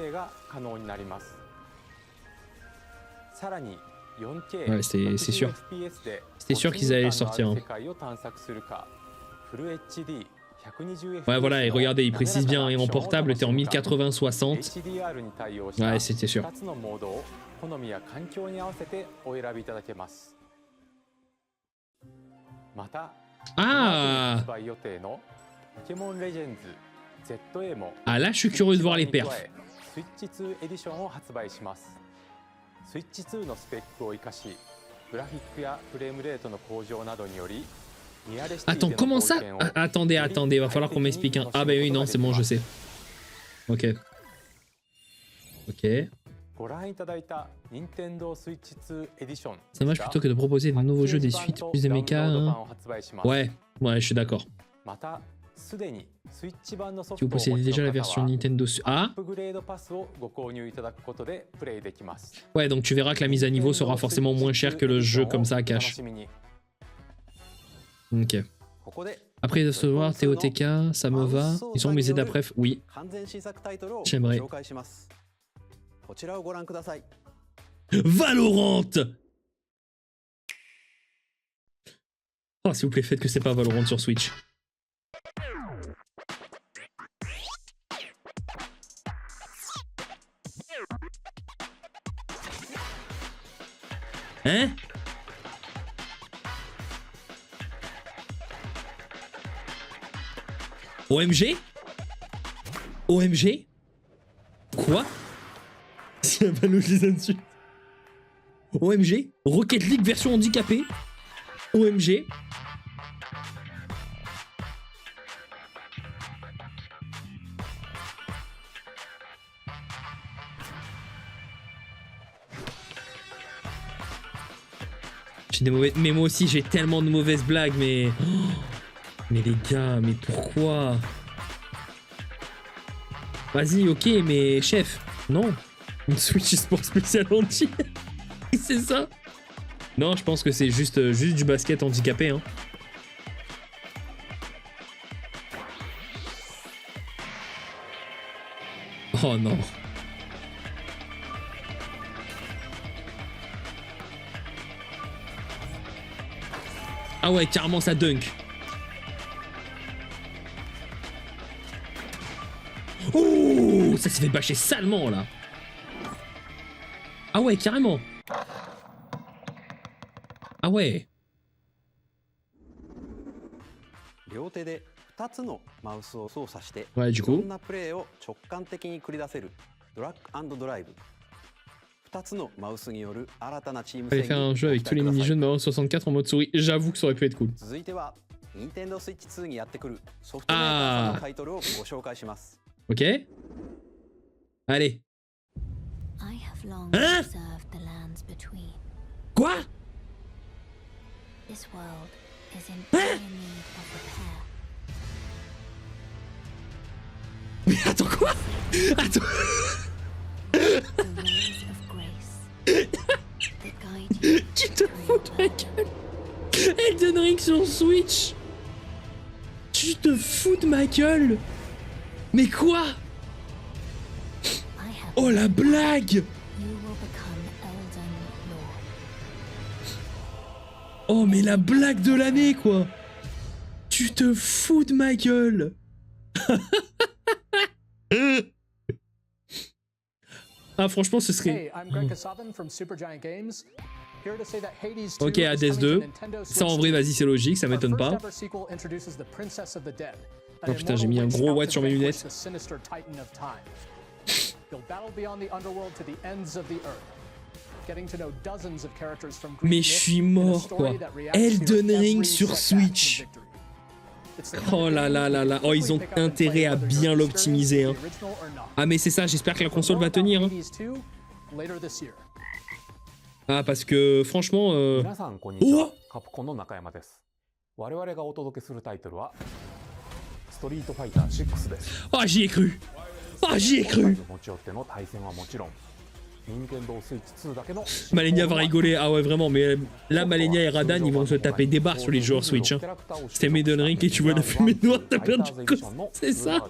Ouais, c'est sûr. C'était sûr qu'ils allaient le sortir. Hein. Ouais, voilà, et regardez, il précise bien, et en portable, t'es en 1080-60. Ouais, c'était sûr. Ah! Ah là, je suis curieux de voir les perfs. Attends, comment ça? Attendez, il va falloir qu'on m'explique un. Ah bah oui, non, c'est bon, je sais. Ok. Ok. Ça marche plutôt que de proposer de nouveaux jeux, des suites, plus de méca. Hein. Ouais, je suis d'accord. Si vous possédez déjà la version Nintendo... Ah! Ouais, donc tu verras que la mise à niveau sera forcément moins chère que le jeu comme ça à cash. Ok. Après de recevoir TOTK, ça me va. Ils sont mes aides après. Oui. J'aimerais. Valorant! Oh, s'il vous plaît, faites que c'est pas Valorant sur Switch. Hein? OMG? OMG? Quoi? Il y a pas les insultes. OMG? Rocket League version handicapée? OMG? J'ai des mauvais... Mais moi aussi j'ai tellement de mauvaises blagues, mais... Oh, mais les gars, mais pourquoi? Vas-y, ok, mais chef, non. Une Switch Sport spécial anti. C'est ça? Non, je pense que c'est juste du basket handicapé, hein. Oh non. Ah ouais, carrément ça dunk. Ouh, ça s'est fait bâcher salement là. Ah ouais, carrément. Ah ouais. Ouais, du coup. Fallait faire un jeu avec tous les mini-jeux de Mario 64 en mode souris. J'avoue que ça aurait pu être cool. Ah. Ok. Allez. Hein? Quoi? Hein? Mais attends quoi? Attends. Tu te fous de ma gueule? Elden Ring sur Switch? Tu te fous de ma gueule? Mais quoi? Oh la blague! Oh, mais la blague de l'année, quoi. Tu te fous de ma gueule. Ah, franchement, ce serait... Ok, Hades 2. Ça, en vrai, vas-y, c'est logique, ça m'étonne pas. Oh putain, j'ai mis un gros watt sur mes lunettes. Mais je suis mort, quoi. Elden Ring sur Switch. Oh là là là là. Oh, ils ont intérêt à bien l'optimiser. Hein. Ah, mais c'est ça, j'espère que la console va tenir. Hein. Ah, parce que franchement... Oh oh, j'y ai cru. Oh, j'y ai cru. Malenia va rigoler, ah ouais vraiment, mais là Malenia et Radan ils vont se taper des barres sur les joueurs Switch. Hein. C'était Elden Ring et tu vois la fumée noire, t'as perdu du coup, c'est ça.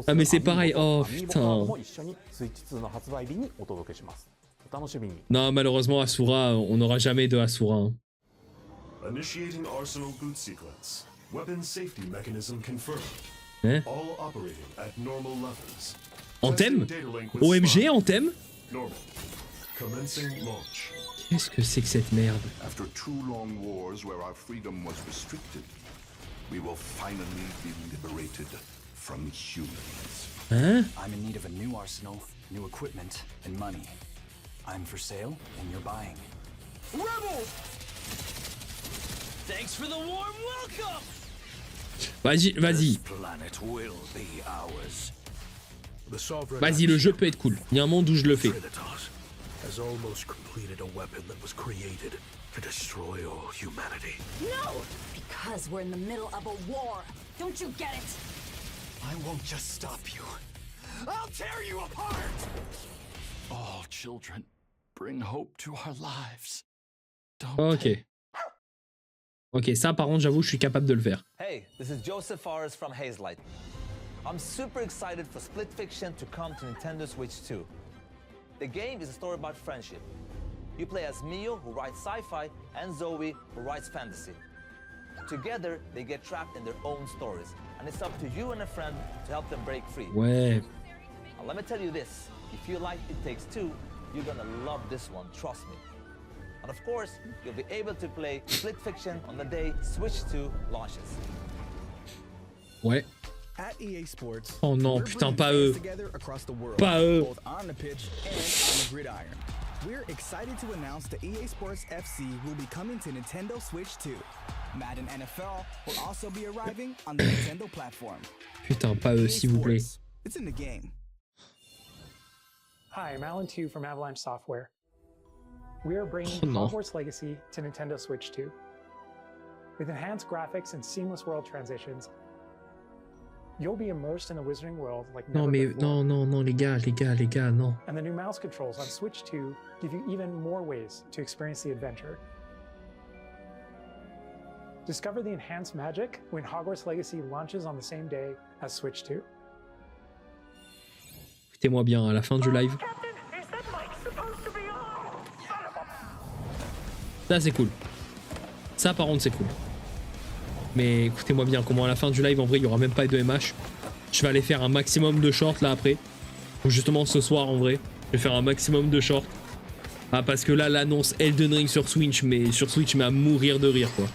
Ah mais c'est pareil, oh putain. Non malheureusement Asura, on n'aura jamais de Asura. Hein. Hein? Anthem? OMG, Anthem? Qu'est-ce que c'est que cette merde? Hein? I'm in need of a new arsenal, new equipment, and money. I'm for sale, and you're buying. Rebels! Thanks for the warm welcome! Vas-y, vas-y. Vas-y, le jeu peut être cool. Il y a un monde où je le fais. No! Because we're in the middle of a war. Don't you get it? I won't just stop you. I'll tear you apart! All children, bring hope to our lives. Ok. Ok, ça par contre, j'avoue, je suis capable de le faire. Hey, this is Joseph Forrest from Hazelight. I'm super excited for Split Fiction to come to Nintendo Switch 2. The game is a story about friendship. You play as Mio, who writes sci-fi, and Zoe, who writes fantasy. Together, they get trapped in their own stories, and it's up to you and a friend to help them break free. Ouais. Now, let me tell you this. If you like It Takes Two, you're gonna love this one, trust me. And of course, you'll be able to play Split Fiction on the day Switch 2 launches. Ouais. At EA Sports, oh non, putain, pas eux. Pas eux. Both on the pitch and on the gridiron. We're excited to announce that EA Sports FC will be coming to Nintendo Switch 2. Madden NFL will also be arriving on the Nintendo platform. Putain, pas eux, s'il vous plaît. It's in the game. Hi, I'm Alan Tu from Avalanche Software. We are bringing Hogwarts Legacy to Nintendo Switch 2. With enhanced graphics and seamless world transitions, you'll be immersed in the Wizarding World like never before. Non, les gars, non. And the new mouse controls on Switch 2 give you even more ways to experience the adventure. Discover the enhanced magic when Hogwarts Legacy launches on the same day as Switch 2. Écoutez-moi bien, à la fin du live. Ça c'est cool. Ça par contre c'est cool. Mais écoutez-moi bien, comment à la fin du live en vrai il n'y aura même pas de MH. Je vais aller faire un maximum de shorts là après. Ou justement ce soir en vrai. Je vais faire un maximum de shorts. Ah parce que là l'annonce Elden Ring sur Switch mais à mourir de rire quoi.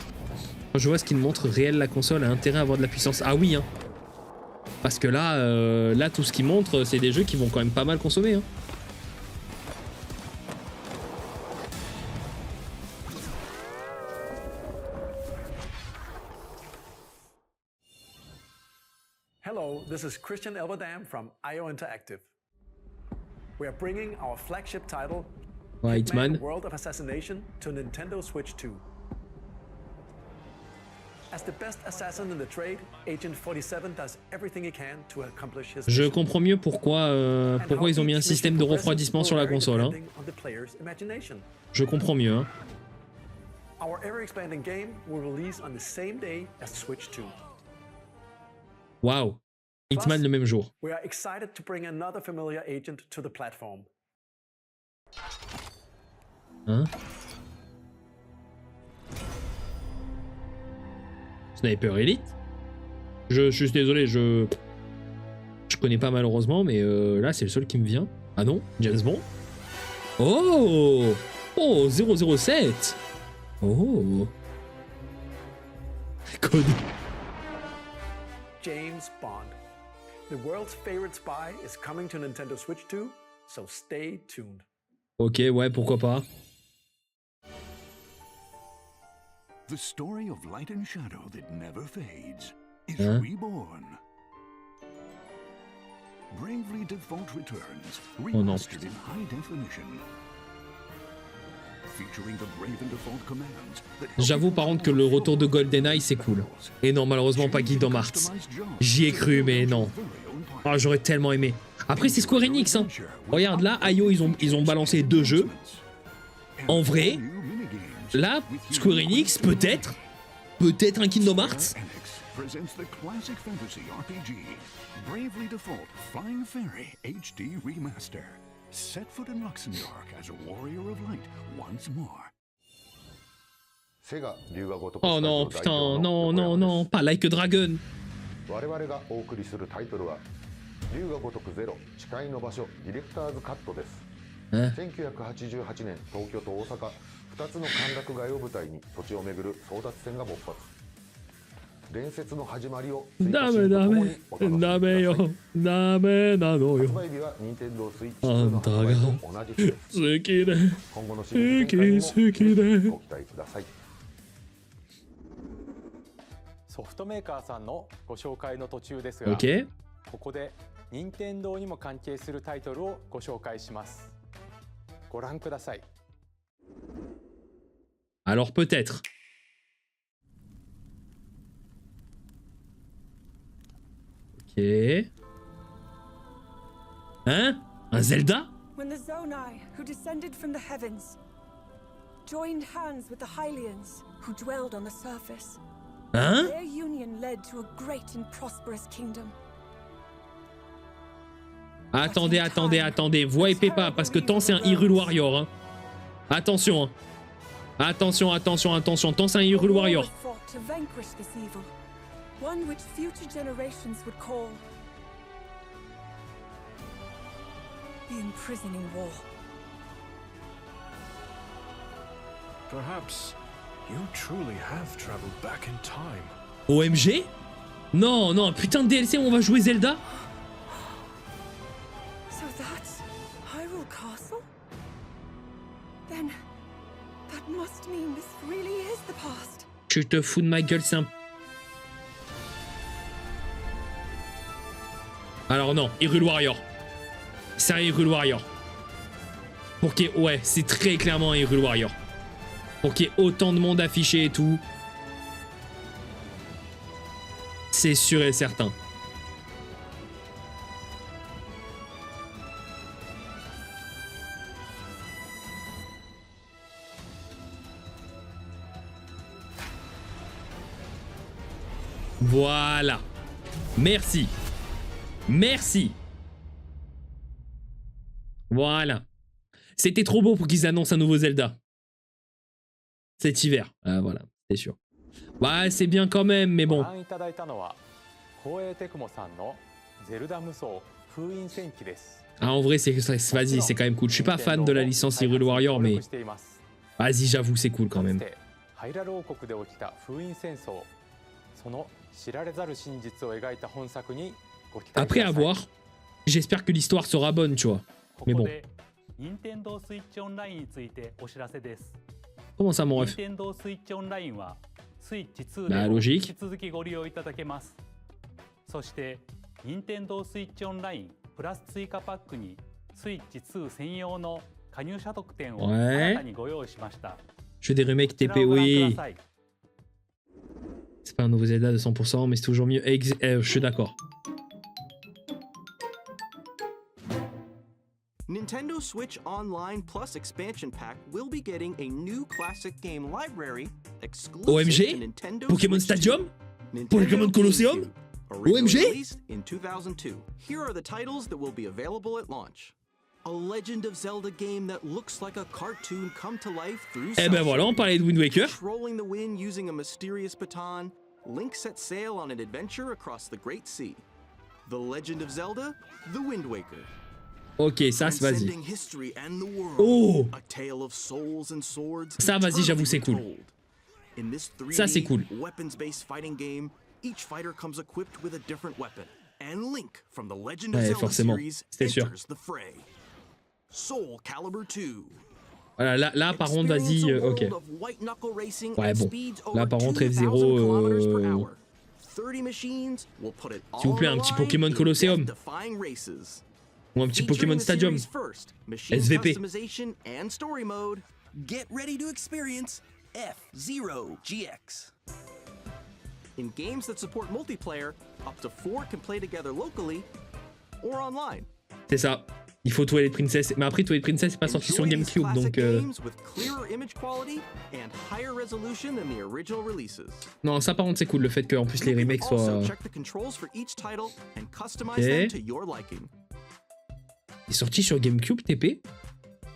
Quand je vois ce qu'il montre réel la console a intérêt à avoir de la puissance. Ah oui hein. Parce que là tout ce qu'il montre c'est des jeux qui vont quand même pas mal consommer hein. Hello, this is Christian Elverdam from IO Interactive. We are bringing our flagship title, Hitman: World of Assassination, to Nintendo Switch 2. As the best assassin in the trade, Agent 47 does everything he can to accomplish his Je comprends mieux pourquoi ils ont mis un système de refroidissement sur la console. Hein. Je comprends mieux. Hein. Our ever-expanding game will release on the same day as Switch 2. Waouh, Hitman le même jour. We are excited to bring another familiar agent to the platform. Hein? Sniper Elite. Je suis désolé, je connais pas malheureusement, mais là c'est le seul qui me vient. Ah non, James Bond. Oh, oh, 007. Oh. Code. James Bond. The world's favorite spy is coming to Nintendo Switch 2, so stay tuned. Ok, ouais, pourquoi pas. The story of light and shadow that never fades is Hein? reborn. Bravely Default returns, Oh non. remastered in high definition. Featuring the Brave and Default commands that help J'avoue you par contre que le retour de GoldenEye c'est cool. Et non, malheureusement pas Kingdom Hearts. J'y ai cru, mais non. Ah, j'aurais tellement aimé. Après c'est Square Enix, hein. Regarde là, IO ils ont balancé 2 jeux. En vrai, là, Square Enix peut-être un Kingdom Hearts. presents the classic fantasy RPG, Bravely Default Flying Fairy HD Remaster. Set foot in Luxembourg as a warrior of light once more. Oh non, putain, non, non, non, pas Like a Dragon. 我々がお送りするタイトルは龍が如くゼロ誓いの場所ディレクターズカットです。1988年東京と大阪2つの歓楽街を舞台に土地を巡る争奪戦が勃発。伝説の始まりをダメダメダメよダメなのよ。発売日は任天堂スイッチあ2のんた発売がと同じ日です。好きで今後のシリーズ展開にも好きでご期待ください。ソフトメーカーさんのご紹介の途中ですが、 Ok. ここで任天堂にも関係するタイトルをご紹介します。ご覧ください。 Alors peut-être. Ok. Hein? Un Zelda? When the Zonai, who descended from the heavens, joined hands with the Hylians, who dwelled on the surface, Hein? their union led to a great and prosperous kingdom. Attendez, attendez, attendez. Voix et Peppa, parce que tant c'est un Hyrule Warrior. Hein. Attention. Hein. Attention, attention, attention. Tant c'est un Hyrule Warrior. Fought to vanquish this evil, one which future generations would call the imprisoning war. Perhaps you truly have traveled back in time. OMG? Non, non, putain de DLC où on va jouer Zelda? So that's Hyrule Castle? Then that must mean this really is the past. Tu te fous de ma gueule, c'est un... Alors non, Hyrule Warrior. C'est un Hyrule Warrior. Pour qu'il y ait... Ouais, c'est très clairement un Hyrule Warrior. Pour qu'il y ait autant de monde affiché et tout. C'est sûr et certain. Voilà. Merci. Merci. Voilà. C'était trop beau pour qu'ils annoncent un nouveau Zelda. Cet hiver. Ah, voilà, c'est sûr. Ouais, c'est bien quand même, mais ご bon. 覧いただいたのは光栄テクモさんのゼルダ無双封印戦記です。 Ah, en vrai, vas-y, c'est quand même cool. Je suis pas fan de la licence Hyrule Warrior, mais... Vas-y, j'avoue, c'est cool quand même. ハイラル王国で起きた封印戦争、その知られざる真実を描いた本作にご期待ください。 Après avoir, j'espère que l'histoire sera bonne, tu vois. Mais bon. 任天堂スイッチオンラインについてお知らせです。 Comment ça, mon 任 ref? 天堂スイッチオンラインはスイッチ2 Bah, でも logique. 引き続きご利用いただけます。そして任天堂スイッチオンラインプラス追加パックにスイッチ2専用の加入者特典を Ouais. 新たにご用意しました。 Je fais des remakes こちら TP, をご覧くだ oui. さい。 C'est pas un nouveau Zelda de 100%, mais c'est toujours mieux. Je suis d'accord. Nintendo Switch Online Plus Expansion Pack will be getting a new classic game library exclusive OMG? to Nintendo Pokémon Switch 2. Stadium? Nintendo Pokémon Colosseum? GameCube, originally OMG? released in 2002. Here are the titles that will be available at launch. A Legend of Zelda game that looks like a cartoon come to life through Eh ben voilà, on parlait de Wind Waker. controlling the wind using a mysterious baton, Link sets sail on an adventure across the Great Sea. The Legend of Zelda, The Wind Waker. Ok, ça, vas-y. Transcending history and the world. Oh! A tale of souls and swords. Ça, vas-y, j'avoue, c'est cool. In this 3D Ça, c'est cool. weapons-based fighting game, each fighter comes equipped with a different weapon. And Link from the Legend of Ouais, Zelda forcément. series C'était sûr. enters the fray. Soul Calibur 2. Voilà, là par contre, vas-y, ok. Ouais, bon. Là, par contre, F0. S'il vous plaît, un petit Pokémon Colosseum. Ou un petit Pokémon Stadium. SVP. Get ready to experience F-Zero GX. In games that support multiplayer, up to 4 can play together locally or online. C'est ça. Il faut Twilight Princess. Mais après, Twilight Princess, c'est pas sorti sur GameCube, donc. Non, ça par contre, c'est cool, le fait qu'en plus les remakes soient. Ok. Il est sorti sur GameCube, TP.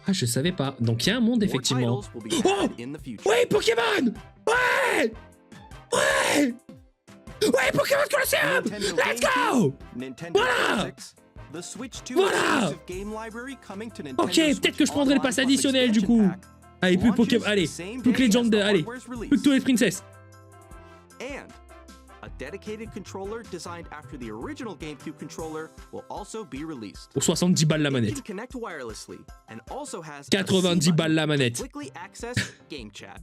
Ah, je savais pas. Donc il y a un monde, effectivement. Oh! Ouais, Pokémon! Ouais! Ouais! Ouais, Pokémon Colosseum! Let's go! Voilà! Voilà! Ok, peut-être que je prendrai le pass additionnel du coup. Allez, plus Pokémon, allez, plus que Legend, allez, plus que Twilight Princess. And a dedicated controller designed after the original GameCube controller will also be released. Pour 70 balles la manette. 90 balles la manette. Quickly access Game Chat.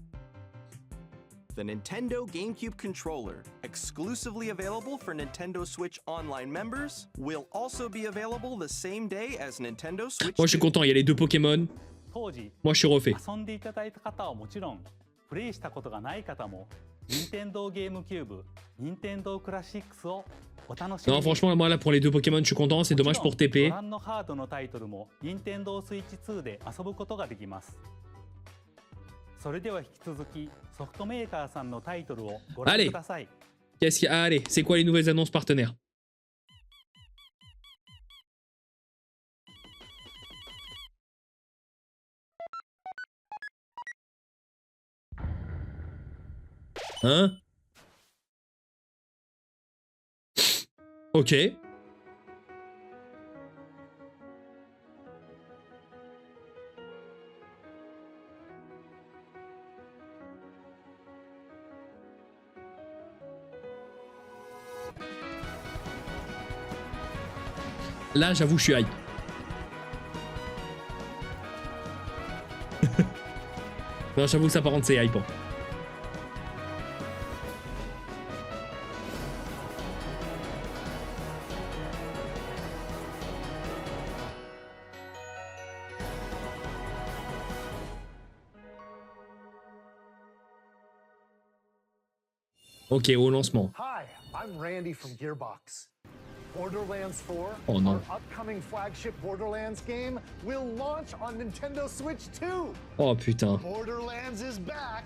The Nintendo GameCube controller, exclusively available for Nintendo Switch Online members, will also be available the same day as Nintendo Switch 2. Moi je suis content, il y a les deux Pokémon. Moi je suis refait. 遊んでいただいた方はもちろん、プレイしたことがない方も、Nintendo GameCube、Nintendo Classics をお楽しみに。Non, franchement, moi là pour les deux Pokémon, je suis content. C'est dommage pour TP. ご覧のハードのタイトルも Nintendo Switch 2で遊ぶことができます。それでは引き続きソフトメーカーさんのタイトルをご覧ください。Qu'est-ce qu'il y a? Allez, c'est quoi les nouvelles annonces partenaires? Hein? Ok. Là, j'avoue, je suis hype. Non, j'avoue que ça, par contre, c'est hype. Ok, au lancement. Hi, I'm Randy from Gearbox. Borderlands 4, oh, no. our upcoming flagship Borderlands game, will launch on Nintendo Switch 2. Oh putain. Borderlands is back.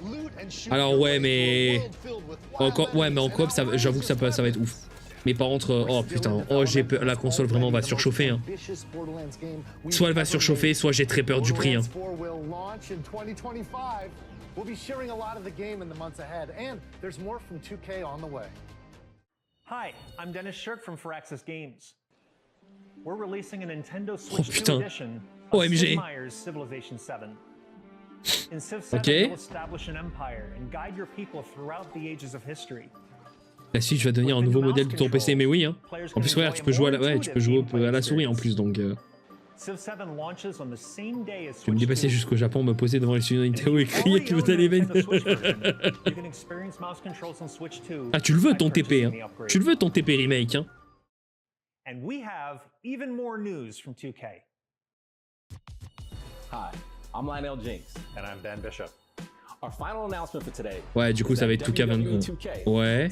Loot and shoot. Alors ouais, mais encore, ouais, mais en coop, j'avoue que ça va être ouf. Mais par contre, oh putain, oh j'ai peur, la console vraiment va surchauffer. Hein. Soit elle va surchauffer, soit j'ai très peur du prix. Hein. We'll be sharing a lot of the game in the months ahead, and there's more from 2K on the way. Hi, I'm Dennis Shirk from Firaxis Games. We're releasing a Nintendo Switch 2 edition of Sid Meier's Civilization 7. In Civ 7, you'll establish an empire and guide your people throughout the ages of history. La Switch va devenir un nouveau modèle de ton PC, mais oui. Hein. En plus, regarde, tu peux jouer à la souris en plus, donc. Civ 7 launches on the same day as Je vais me dépasser jusqu'au Japon, me poser devant les studios Nintendo et crier que vous allez venir. Ah, tu le veux ton TP, hein. Tu le veux ton TP remake, hein. And we have even more news from 2K. Hi, I'm Lionel Jinx. And I'm Dan Bishop. Our final announcement for today. Ouais, du coup, ça va être 2K. Ouais.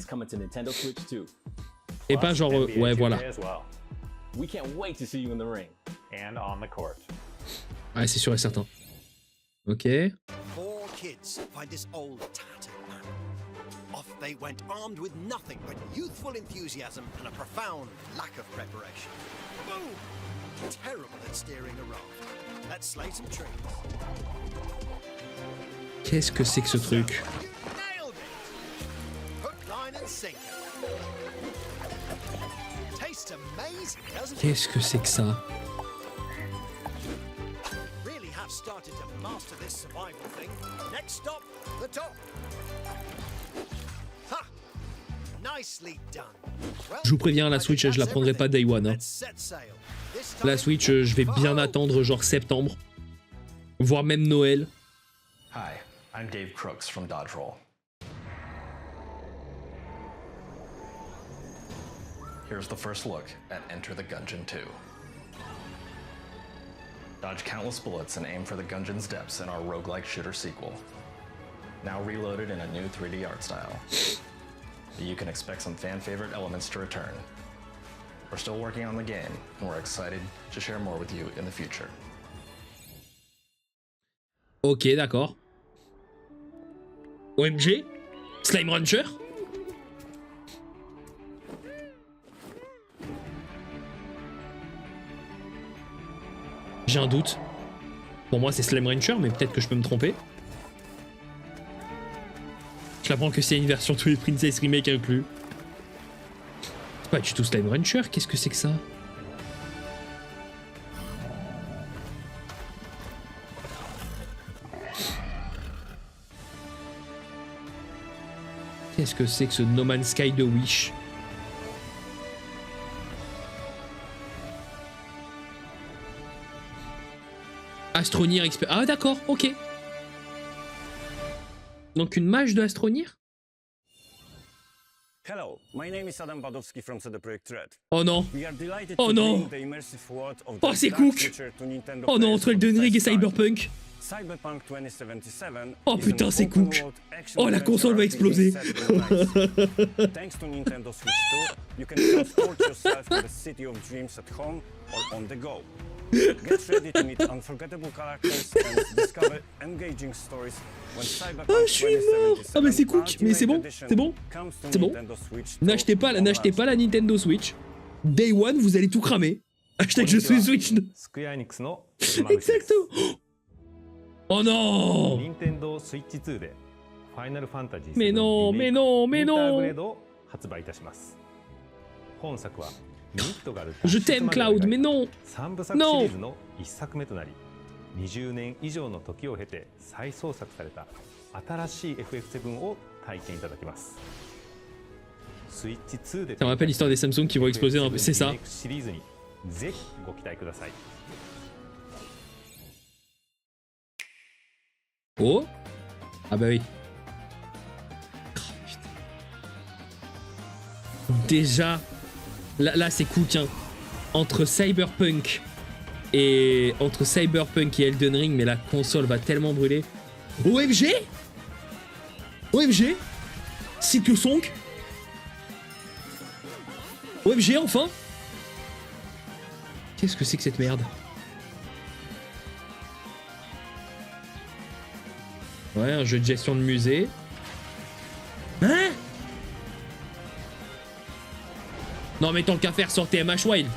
Et pas genre, ouais, voilà. We can't wait to see you in the ring and on the court. Ouais, c'est sûr et certain. Ok. Four kids find this old tattered man. Off they went armed with nothing but youthful enthusiasm and a profound lack of preparation. Boom! Terrible at steering a raft. Let's slay some trees. Qu'est-ce que c'est que ce truc? Nailed it! Her Qu'est-ce que c'est que ça? Je vous préviens, la Switch, je la prendrai pas Day One. Hein. La Switch, je vais bien attendre genre septembre, voire même Noël. Hi, I'm Dave Crooks from Dodge Roll. Here's the first look at Enter the Gungeon 2. Dodge countless bullets and aim for the Gungeon's depths in our roguelike shooter sequel. Now reloaded in a new 3D art style. You can expect some fan-favorite elements to return. We're still working on the game, and we're excited to share more with you in the future. Ok, d'accord. OMG? Slime Rancher? J'ai un doute. Pour moi, c'est Slime Rancher, mais peut-être que je peux me tromper. Je l'apprends que c'est une version Twilight Princess Remake inclus. C'est pas du tout Slime Rancher, qu'est-ce que c'est que ça? Qu'est-ce que c'est que ce No Man's Sky de Wish? Astronir Expert. Ah d'accord, ok. Donc une mage de Astronir? Hello, my name is Adam Badowski from CD Projekt Red. Oh non. We are delighted Oh to non. bring the immersive world of Oh the c'est Dark Cook. Future to Nintendo Oh non, players entre for the Elden Ring et first time. Cyberpunk. Cyberpunk 2077 Oh is putain, an c'est open Cook. world action Oh la adventure console va RPG exploser. set in Nice. Thanks to Nintendo Switch 2, you can transport yourself to the city of dreams at home or on the go. Get ready to meet unforgettable characters and discover engaging stories when Cyberpunk 2077 Ah mais c'est Cook, mais c'est bon, c'est bon, c'est bon. N'achetez pas la Nintendo Switch. Day One, vous allez tout cramer. Achetez que je suis Switch. Exactement. Oh non. Nintendo Switch 2で Final Fantasy 7 Mais non, mais non, maisインターグレーnon.ドを発売いたします。本作はミッドガル Je t'aime Cloud, mais non. 3部作シリーズの1作目となり、20年以上の時を経て再創作された新しい FF7 を体験いただきます。スイッチ2で Ça me rappelle l'histoire des Samsung qui vont exploser un peu, c'est ça. シリーズにぜひご期待ください。 Oh. Ah bah oui. Déjà, là c'est Cook, hein. Entre Cyberpunk et Elden Ring, mais la console va tellement brûler. OMG. OMG. Silk Song. OMG enfin. Qu'est-ce que c'est que cette merde? Ouais, un jeu de gestion de musée. Hein? Non mais tant qu'à faire, sortez MH Wild.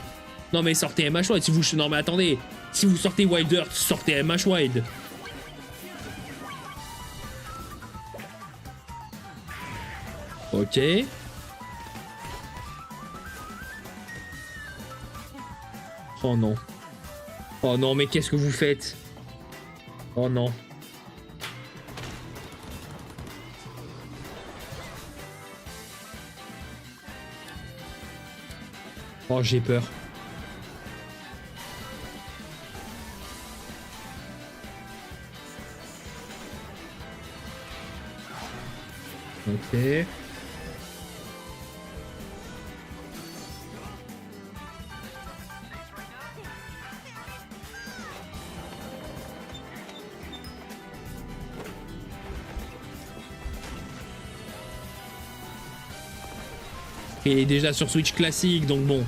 Non mais sortez MH Wild. Si vous... Non mais attendez. Si vous sortez Wild Earth, sortez MH Wild. Ok. Oh non. Oh non, mais qu'est-ce que vous faites? Oh non. Oh, j'ai peur. Ok. Il est déjà sur Switch classique, donc bon.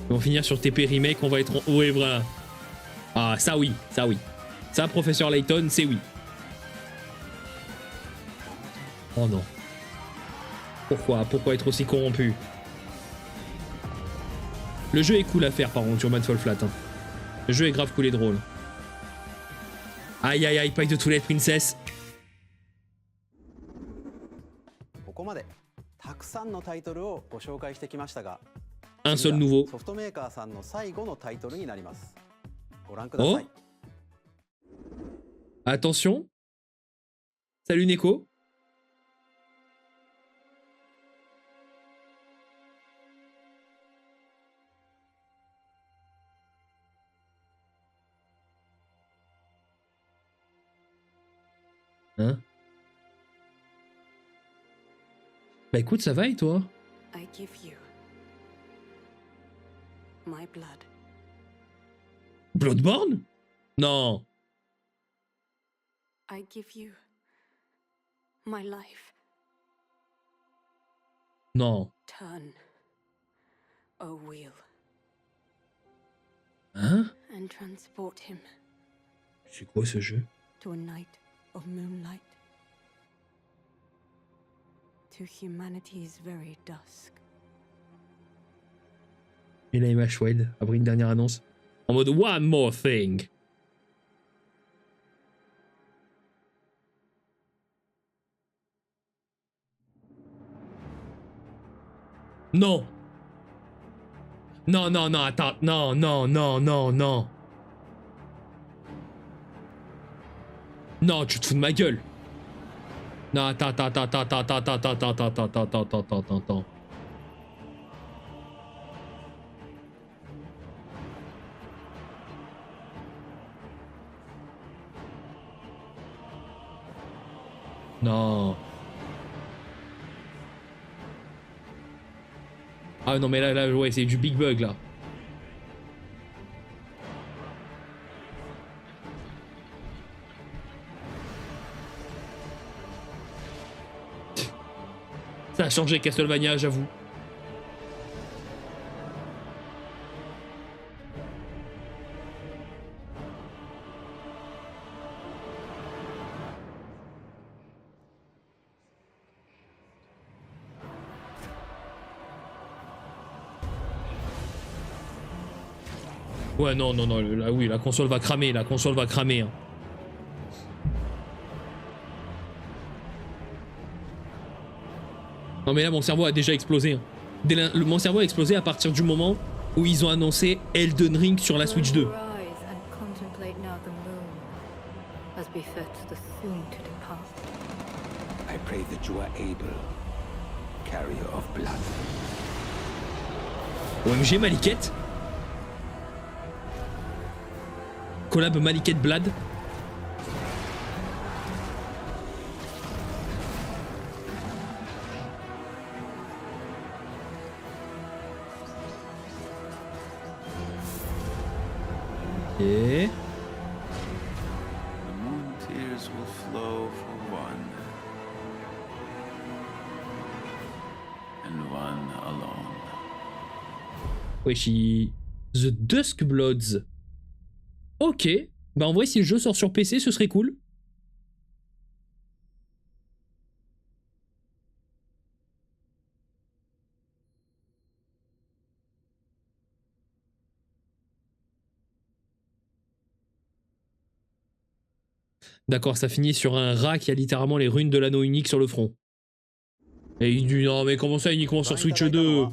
On va finir sur TP Remake, on va être en... Ouais, voilà. Ah, ça oui, ça oui. Ça, Professeur Layton, c'est oui. Oh non. Pourquoi? Pourquoi être aussi corrompu? Le jeu est cool à faire, par contre, sur Manfall Flat. Hein. Le jeu est grave cool et drôle. Aïe, aïe, aïe, pack de Twilight Princess. さんのタイトルをご紹介してきましたが、 Un seul nouveau. ソフトメーカーさんの最後のタイトルになります。ご覧ください。 Attention. Salut Neko. Hein? Bah écoute, ça va et toi? I give you my blood. Bloodborne? Non. I give you my life. Non. Turn a wheel. Hein? And transport him C'est quoi ce jeu? to a night of moonlight. To humanity's very dusk. Et là, Emma Schwed, après une dernière annonce. En mode One more thing. Non. Non, non, non, attends. Non, non, non, non, non. Non, tu te fous de ma gueule. Non, attends, attends, attends, attends, attends, attends, attends, attends, attends, attends, attends, attends, attends. Non. Ah non mais là ouais c'est du big bug là. Ça a changé Castlevania, j'avoue. Ouais, non, non, non, là, oui, la console va cramer, la console va cramer. Hein. Non, mais là, mon cerveau a déjà explosé. Hein. Mon cerveau a explosé à partir du moment où ils ont annoncé Elden Ring sur la Switch 2. I pray that you are able, carrier of blood. OMG, Maliket. Collab Maliket Blad. Et The moon tears will flow for one, and one alone. Weshi. The Dusk Bloods. Ok. Bah en vrai si le jeu sort sur PC ce serait cool. D'accord, ça finit sur un rat qui a littéralement les runes de l'anneau unique sur le front. Et il dit non mais comment ça uniquement sur Switch 2?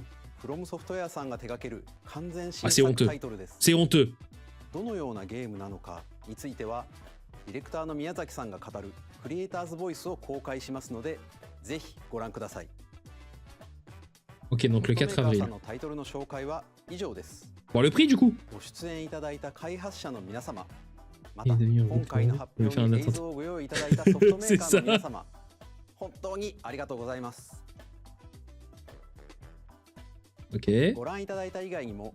Ah c'est honteux. C'est honteux. どのようなゲームなのかについてはディレクターの宮崎さんが語るクリエイターズボイスを公開しますのでぜひご覧ください。 Ok, donc le 4 avril. のタイトルの紹介は以上です。 Bon, le prix du coup. ご出演いただいた開発者の皆様、また今回の発表に映像をご用意いただいたソフトメーカーの皆様、本当にありがとうございます。 Ok. ご覧いただいた以外にも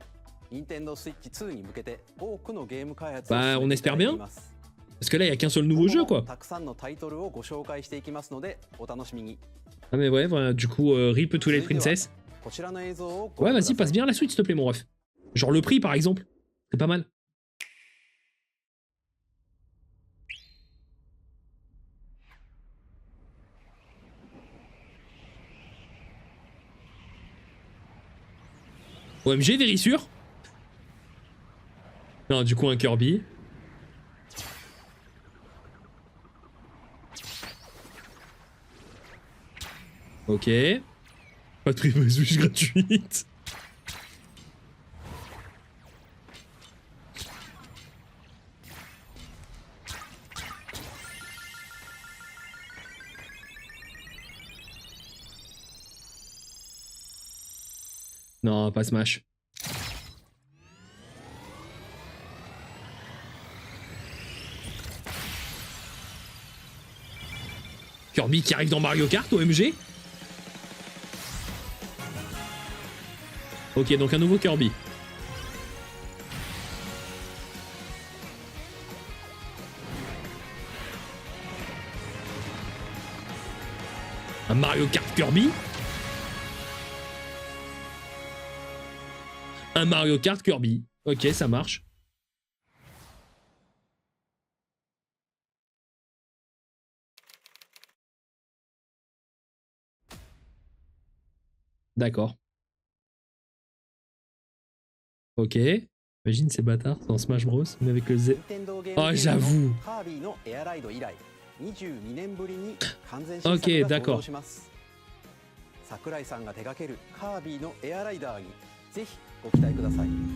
Nintendo Switch 2に向けて多くのゲーム開発 Bah, on espère bien. Parce que là, il n'y a qu'un seul nouveau jeu, quoi. たくさんのタイトルをご紹介していきますのでお楽しみに。 Ah, mais ouais, voilà, du coup, rip Twilight Princess. こちらの映像を Ouais, vas-y, passe bien la suite, s'il te plaît, mon ref. Genre le prix, par exemple. C'est pas mal. OMG, vérissure. Non, du coup, un Kirby. Ok. Pas de Switch gratuite. Non, pas Smash. Kirby qui arrive dans Mario Kart, OMG. Ok, donc un nouveau Kirby. Un Mario Kart Kirby. Un Mario Kart Kirby. Ok, ça marche. D'accord. Ok. Imagine ces bâtards dans Smash Bros. Mais avec le Z. Oh, j'avoue. Ok, d'accord.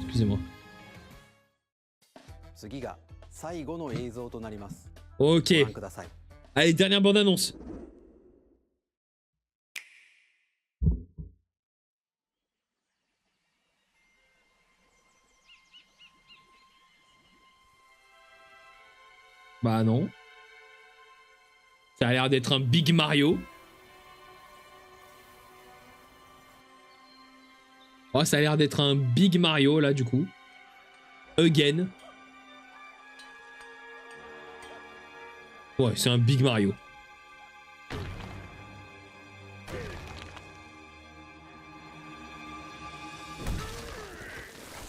Excusez-moi. Ok. Allez, dernière bande-annonce. Bah non. Ça a l'air d'être un Big Mario. Oh, ça a l'air d'être un Big Mario là du coup. Again. Ouais, c'est un Big Mario.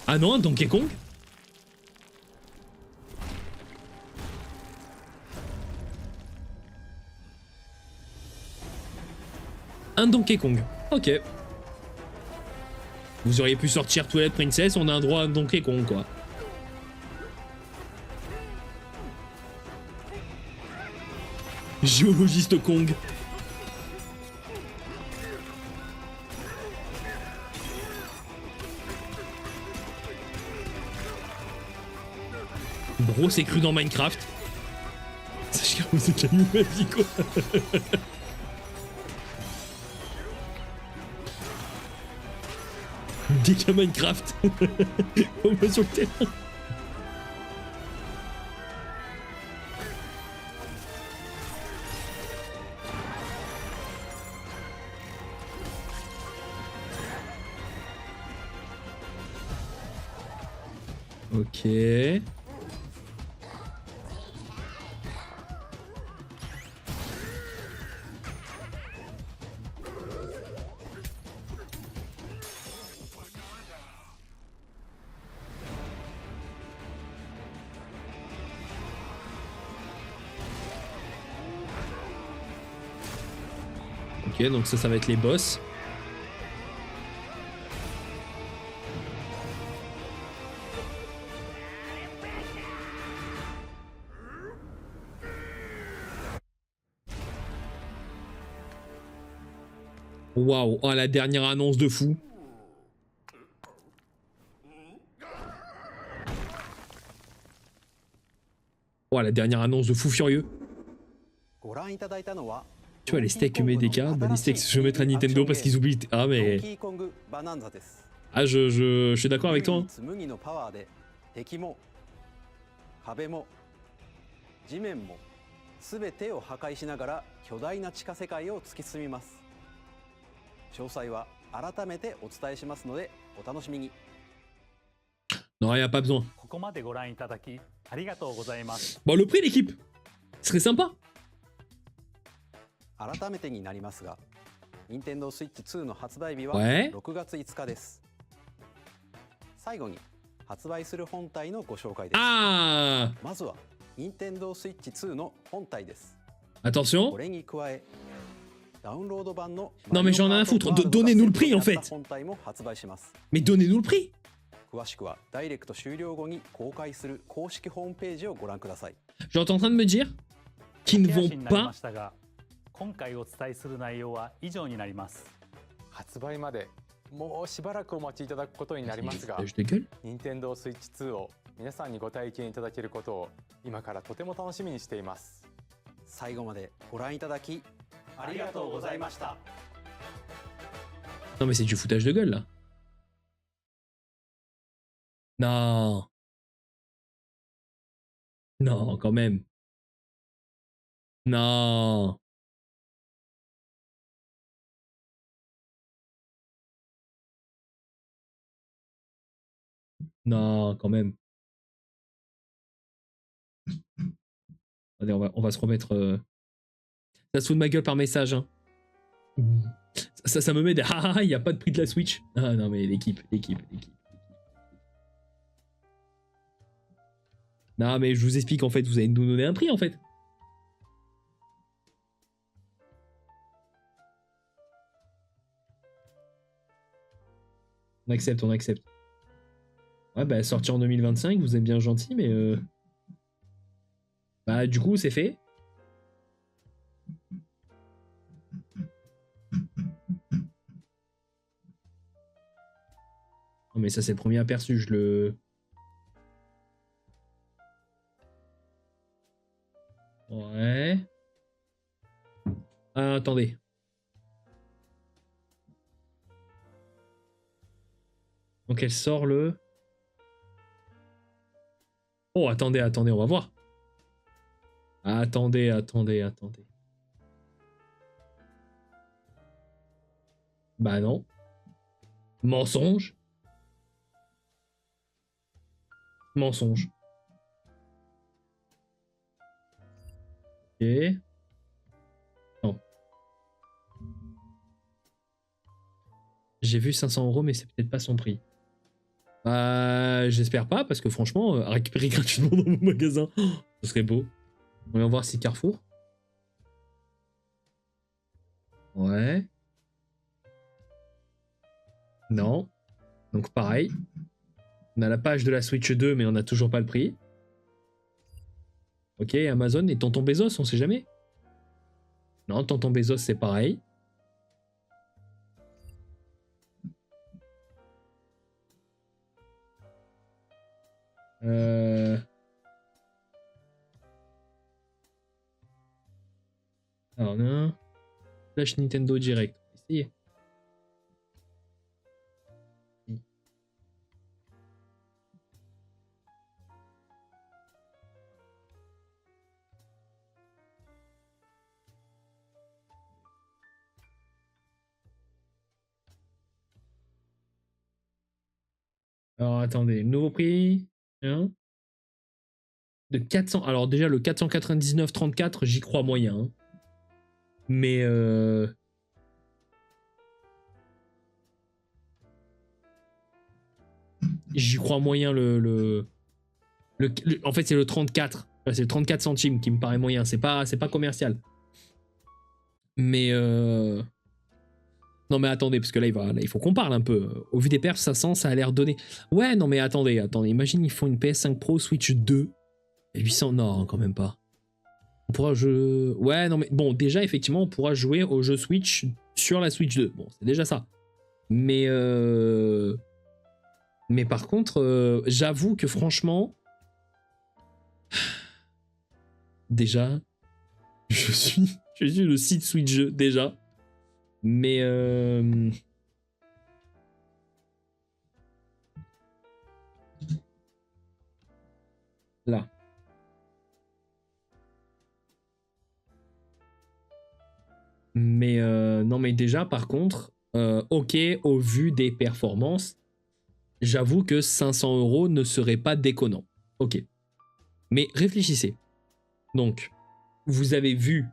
Ah non, un Donkey Kong? Un Donkey Kong. Ok. Vous auriez pu sortir Twilight Princess, on a un droit à Donkey Kong, quoi. Géologiste Kong. Bro, c'est cru dans Minecraft. Sachez que vous êtes la nouvelle vie, quoi. Dès qu'il y a Minecraft, on va sur le terrain. Ok. Ok, donc ça va être les boss. Waouh, oh, la dernière annonce de fou. Oh, la dernière annonce de fou furieux. Tu vois, les steaks Medeka, bah, les steaks je vais mettre à Nintendo parce qu'ils oublient. Ah, mais. Ah, je suis d'accord avec toi. Non, il n'y a pas besoin. Bon, le prix, l'équipe, ce serait sympa. 改めてになりますが、Nintendo Switch 2の発売日は6月5日です。最後に発売する本体のご紹介です。まずは Nintendo Switch 2の本体です。Attention. これに加え、ダウンロード版の Non mais j'en ai un foutre. Donnez-nous le prix en fait. 本体も発売します。Mais donnez-nous le prix. 詳しくはダイレクト終了後に公開する公式ホームページをご覧ください。J'étais en train de me dire qu'ils ne vont pas. 今回お伝えする内容は以上になります。発売までもうしばらくお待ちいただくことになりますが、任天堂スイッチ2を皆さんにご体験いただけることを今からとても楽しみにしています。最後までご覧いただきありがとうございました。Non mais c'est du foutage de gueule là. Non. Non, quand même. Non. Non, quand même. Allez, on va se remettre. Ça se fout de ma gueule par message. Hein. Ça me met des ah, il n'y a pas de prix de la Switch. Ah non, mais l'équipe. Non, mais je vous explique en fait, vous allez nous donner un prix en fait. On accepte. Ouais, bah, sorti en 2025, vous êtes bien gentil, mais bah, du coup, c'est fait. Non, mais ça, c'est le premier aperçu, je le... Ouais. Ah, attendez. Donc, elle sort le... Oh, attendez, on va voir. Attendez. Bah non. Mensonge. Ok. Non. J'ai vu 500 €, mais c'est peut-être pas son prix. J'espère pas, parce que franchement, récupérer gratuitement dans mon magasin, ce serait beau. On va voir si Carrefour. Ouais. Non. Donc pareil. On a la page de la Switch 2, mais on n'a toujours pas le prix. Ok, Amazon et Tonton Bezos, on sait jamais. Non, Tonton Bezos, c'est pareil. Alors, non. Flash Nintendo Direct. Essayez. Alors, attendez. Nouveau prix. Hein, de 400. Alors, déjà, le 499,34, j'y crois moyen. Hein. Mais j'y crois moyen en fait, c'est le 34. C'est le 34 centimes qui me paraît moyen. C'est pas commercial. Mais non, mais attendez, parce que là, il faut qu'on parle un peu. Au vu des perfs, 500, ça a l'air donné. Ouais, non, mais attendez. Imagine, ils font une PS5 Pro Switch 2. Et 800, non, quand même pas. On pourra jouer... Ouais, non, mais bon, déjà, effectivement, on pourra jouer au jeu Switch sur la Switch 2. Bon, c'est déjà ça. Mais par contre, j'avoue que franchement... Déjà, je suis le site Switch 2, déjà. Mais... Là. Mais non, mais déjà, par contre, ok, au vu des performances, j'avoue que 500 € ne serait pas déconnant. Ok. Mais réfléchissez. Donc, vous avez vu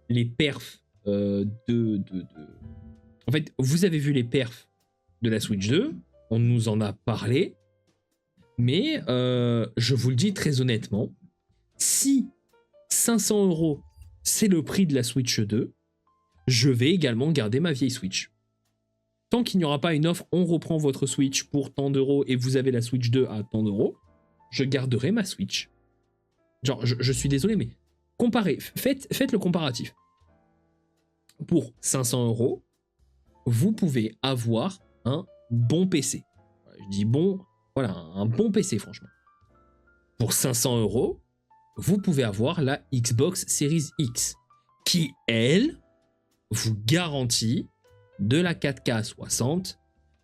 les perfs En fait, vous avez vu les perfs de la Switch 2, on nous en a parlé, mais je vous le dis très honnêtement, si 500 € c'est le prix de la Switch 2, je vais également garder ma vieille Switch. Tant qu'il n'y aura pas une offre, on reprend votre Switch pour tant d'euros et vous avez la Switch 2 à tant d'euros, je garderai ma Switch. Genre, je suis désolé, mais comparez, faites le comparatif. Pour 500 €, vous pouvez avoir un bon PC. Je dis bon, voilà, un bon PC, franchement. Pour 500 €, vous pouvez avoir la Xbox Series X, qui, elle, vous garantit de la 4K 60,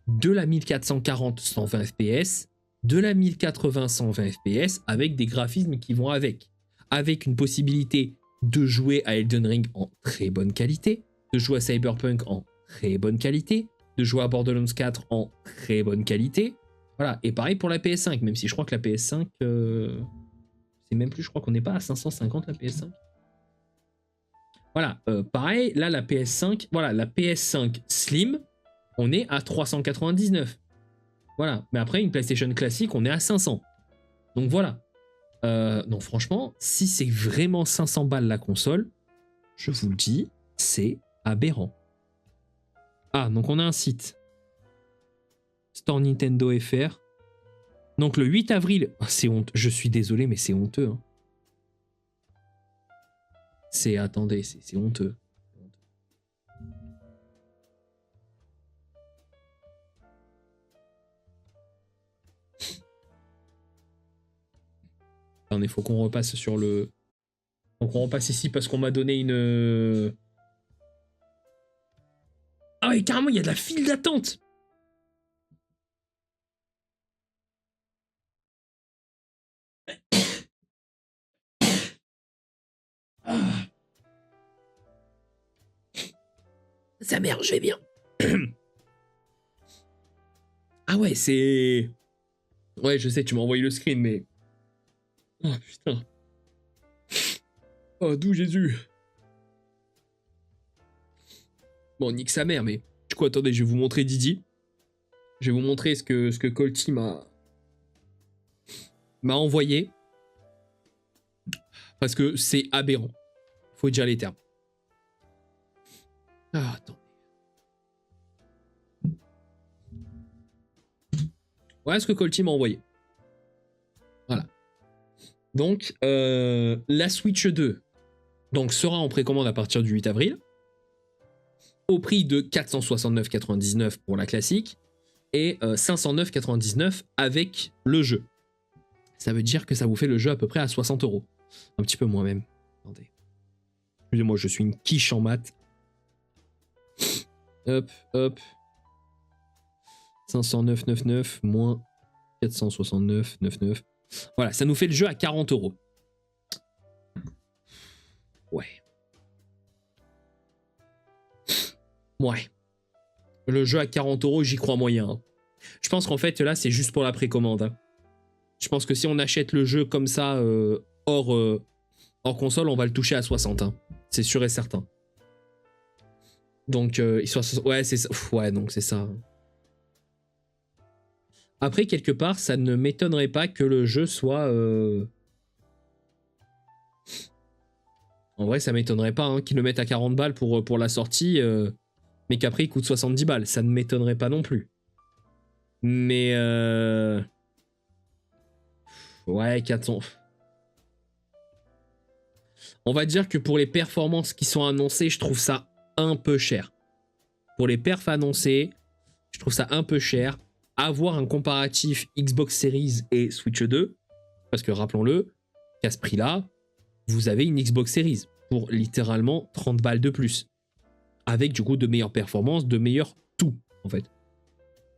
de la 1440 120 fps, de la 1080 120 fps, avec des graphismes qui vont avec une possibilité de jouer à Elden Ring en très bonne qualité, de jouer à Cyberpunk en très bonne qualité, de jouer à Borderlands 4 en très bonne qualité. Voilà, et pareil pour la PS5, même si je crois que la PS5, c'est même plus, je crois qu'on n'est pas à 550 la PS5. Voilà, pareil, là la PS5, voilà, la PS5 Slim, on est à 399. Voilà, mais après une PlayStation classique, on est à 500. Donc voilà. Non, franchement, si c'est vraiment 500 balles la console, je vous le dis, c'est aberrant. Ah, donc on a un site. Store Nintendo FR. Donc le 8 avril, oh, c'est honteux. Je suis désolé, mais c'est honteux. Hein. Attendez, c'est honteux. Attendez, faut qu'on repasse sur le... Donc on repasse ici parce qu'on m'a donné une... Ah ouais, carrément, il y a de la file d'attente. Sa mère, je vais bien. Ah ouais, c'est... Ouais, je sais, tu m'as envoyé le screen, mais... Oh putain. Oh, d'où Jésus. Bon, nique sa mère, mais... Du coup, attendez, je vais vous montrer Didi. Je vais vous montrer ce que Colty m'a envoyé. Parce que c'est aberrant. Faut dire les termes. Ah, attends. Voilà ce que Colty m'a envoyé. Voilà. Donc, la Switch 2 donc, sera en précommande à partir du 8 avril. Au prix de 469,99 pour la classique. Et 509,99 avec le jeu. Ça veut dire que ça vous fait le jeu à peu près à 60 €. Un petit peu moins même. Attendez. Excusez-moi, je suis une quiche en maths. Hop, hop. 509,99 moins 469,99. Voilà, ça nous fait le jeu à 40 €. Ouais. Ouais. Le jeu à 40 €, j'y crois moyen. Hein. Je pense qu'en fait, là, c'est juste pour la précommande. Hein. Je pense que si on achète le jeu comme ça, hors console, on va le toucher à 60. Hein. C'est sûr et certain. Donc, ouais, c'est ça. Ouais, donc c'est ça. Après, quelque part, ça ne m'étonnerait pas que le jeu soit... En vrai, ça m'étonnerait pas hein, qu'ils le mettent à 40 balles pour la sortie, mais qu'après, il coûte 70 balles. Ça ne m'étonnerait pas non plus. Mais... Ouais, 400... On va dire que pour les performances qui sont annoncées, je trouve ça un peu cher. Pour les perfs annoncés, je trouve ça un peu cher. Avoir un comparatif Xbox Series et Switch 2, parce que rappelons-le, qu'à ce prix-là, vous avez une Xbox Series pour littéralement 30 balles de plus. Avec du coup de meilleures performances, de meilleurs tout, en fait.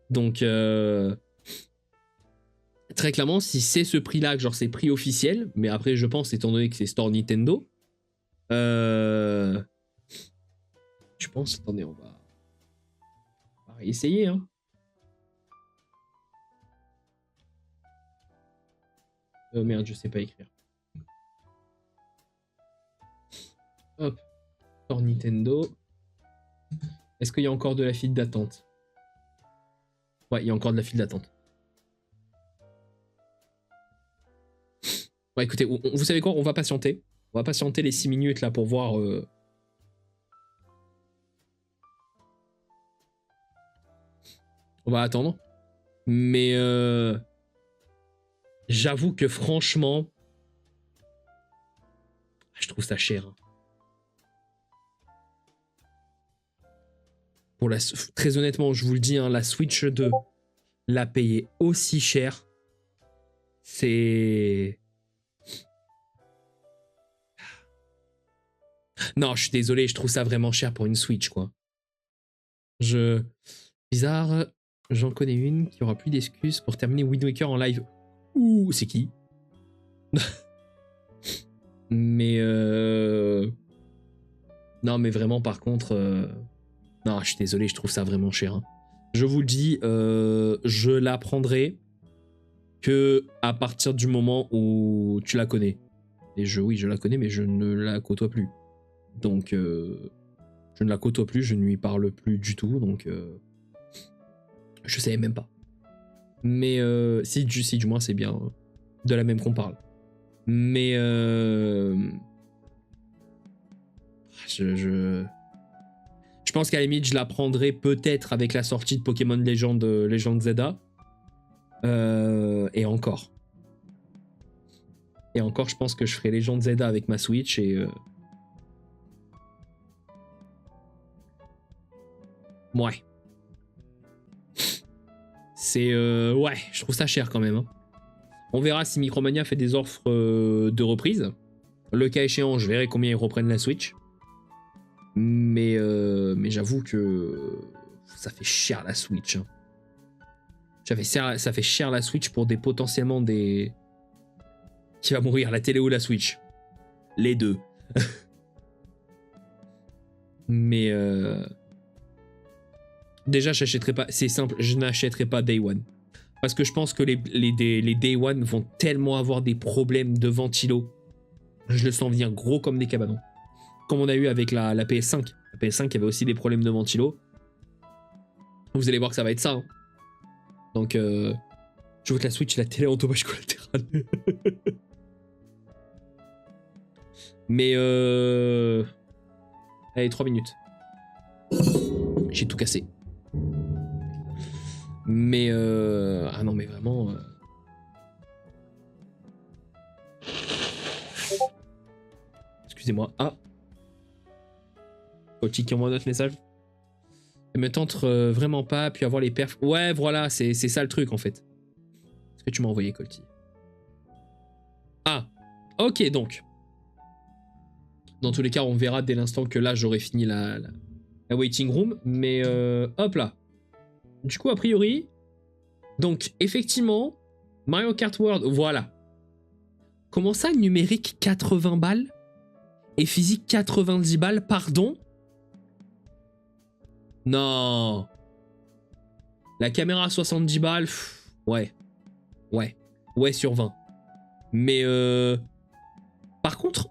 Donc, très clairement, si c'est ce prix-là, genre c'est prix officiel, mais après je pense, étant donné que c'est Store Nintendo, je pense, attendez, on va essayer, hein. Oh merde, je sais pas écrire. Hop. Store Nintendo. Est-ce qu'il y a encore de la file d'attente? Ouais, il y a encore de la file d'attente. Ouais, écoutez, vous savez quoi? On va patienter. On va patienter les 6 minutes là pour voir... On va attendre. Mais... J'avoue que franchement, je trouve ça cher. Hein. Très honnêtement, je vous le dis, hein, la Switch 2, la payer aussi cher, c'est... Non, je suis désolé, je trouve ça vraiment cher pour une Switch, quoi. Bizarre, j'en connais une qui aura plus d'excuses pour terminer Wind Waker en live. Ouh, c'est qui? Mais non, mais vraiment, par contre... Non, je suis désolé, je trouve ça vraiment cher. Hein. Je vous le dis, je la prendrai que à partir du moment où tu la connais. Et oui, je la connais, mais je ne la côtoie plus. Donc, je ne la côtoie plus, je ne lui parle plus du tout, donc je savais même pas. Mais si du moins c'est bien de la même qu'on parle. Mais je pense qu'à la limite je la prendrai peut-être avec la sortie de Pokémon Legend Zelda. Et encore, je pense que je ferai Legend Zelda avec ma Switch et ouais. C'est ouais, je trouve ça cher quand même. Hein. On verra si Micromania fait des offres de reprise. Le cas échéant, je verrai combien ils reprennent la Switch. Mais j'avoue que ça fait cher la Switch. Hein. Ça fait cher la Switch pour potentiellement des... Qui va mourir, la télé ou la Switch? Les deux. Mais déjà, j'achèterai pas... C'est simple, je n'achèterai pas Day One. Parce que je pense que les Day One vont tellement avoir des problèmes de ventilo. Je le sens venir gros comme des cabanons. Comme on a eu avec la PS5. La PS5 avait aussi des problèmes de ventilo. Vous allez voir que ça va être ça. Hein. Donc, je veux que la Switch et la télé en dommage collatéral. Mais allez, 3 minutes. J'ai tout cassé. Mais ah non, mais vraiment... Excusez-moi. Ah. Coach qui envoie notre message. Ça me tente vraiment pas, puis avoir les perfs. Ouais, voilà, c'est ça le truc en fait. Ce que tu m'as envoyé, Colty. Ah, ok, donc. Dans tous les cas, on verra dès l'instant que là, j'aurai fini la waiting room. Mais hop là. Du coup, a priori... Donc, effectivement, Mario Kart World, voilà. Comment ça, numérique 80 balles et physique 90 balles, pardon? Non. La caméra 70 balles, pff, ouais. Ouais, sur 20. Mais par contre,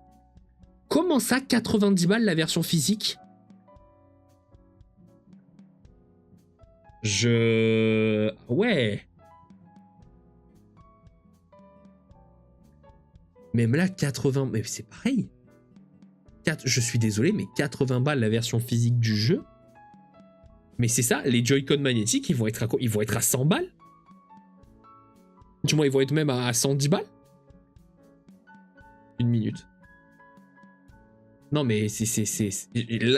comment ça 90 balles la version physique? Ouais. Même là 80, mais c'est pareil. Je suis désolé, mais 80 balles la version physique du jeu. Mais c'est ça, les Joy-Con magnétiques, ils vont être à 100 balles. Du moins, ils vont être même à 110 balles. Une minute. Non, mais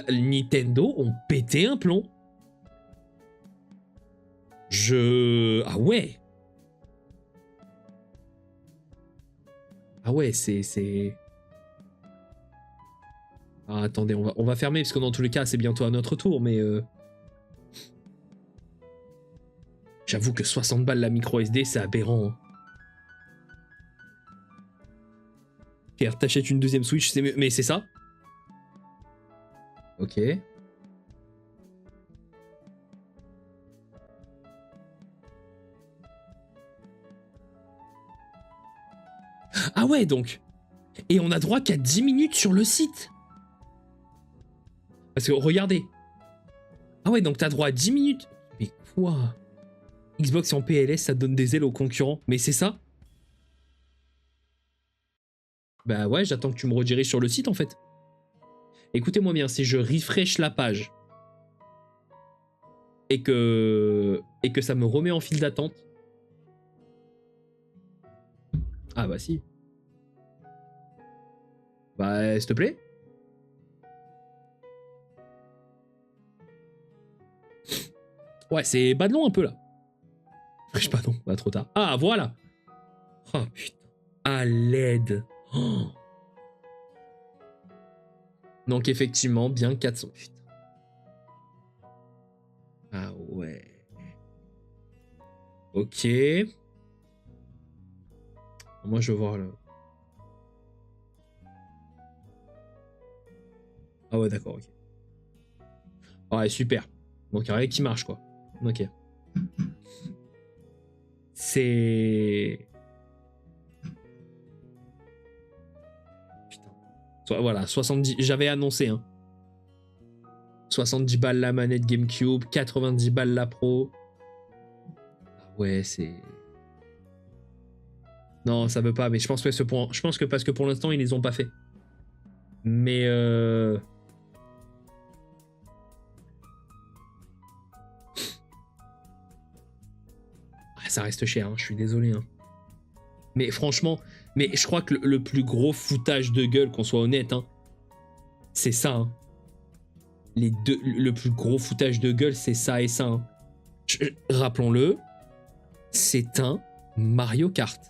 Nintendo ont pété un plomb. Ah ouais. Ah ouais, c'est... Ah, attendez, on va fermer, parce que dans tous les cas, c'est bientôt à notre tour, mais... J'avoue que 60 balles la micro SD, c'est aberrant. Hein. Pierre, t'achètes une deuxième Switch, mais c'est ça? Ok. Ah ouais, donc. Et on a droit qu'à 10 minutes sur le site. Parce que, regardez. Ah ouais, donc t'as droit à 10 minutes. Mais quoi? Xbox en PLS, ça donne des ailes aux concurrents. Mais c'est ça? Bah ouais, j'attends que tu me rediriges sur le site, en fait. Écoutez-moi bien, si je refresh la page et que ça me remet en file d'attente. Ah bah si. Bah, s'il te plaît. Ouais, c'est bas de long un peu là. Je pas non, pas trop tard. Ah, voilà. Oh putain. À l'aide. Oh. Donc effectivement, bien 400. Putain. Ah ouais. Ok. Moi, je veux voir le... Ah ouais, d'accord, ok. Ouais, super. Donc, il n'y a rien qui marche, quoi. Ok. C'est... Putain. Voilà, 70... J'avais annoncé, hein. 70 balles la manette GameCube, 90 balles la Pro. Ah ouais, c'est... Non, ça veut pas, mais je pense que parce que pour l'instant, ils les ont pas fait. Mais ça reste cher, hein, je suis désolé. Hein. Mais franchement, mais je crois que le plus gros foutage de gueule, qu'on soit honnête, hein, c'est ça. Hein. Le plus gros foutage de gueule, c'est ça et ça. Hein. Rappelons-le, c'est un Mario Kart.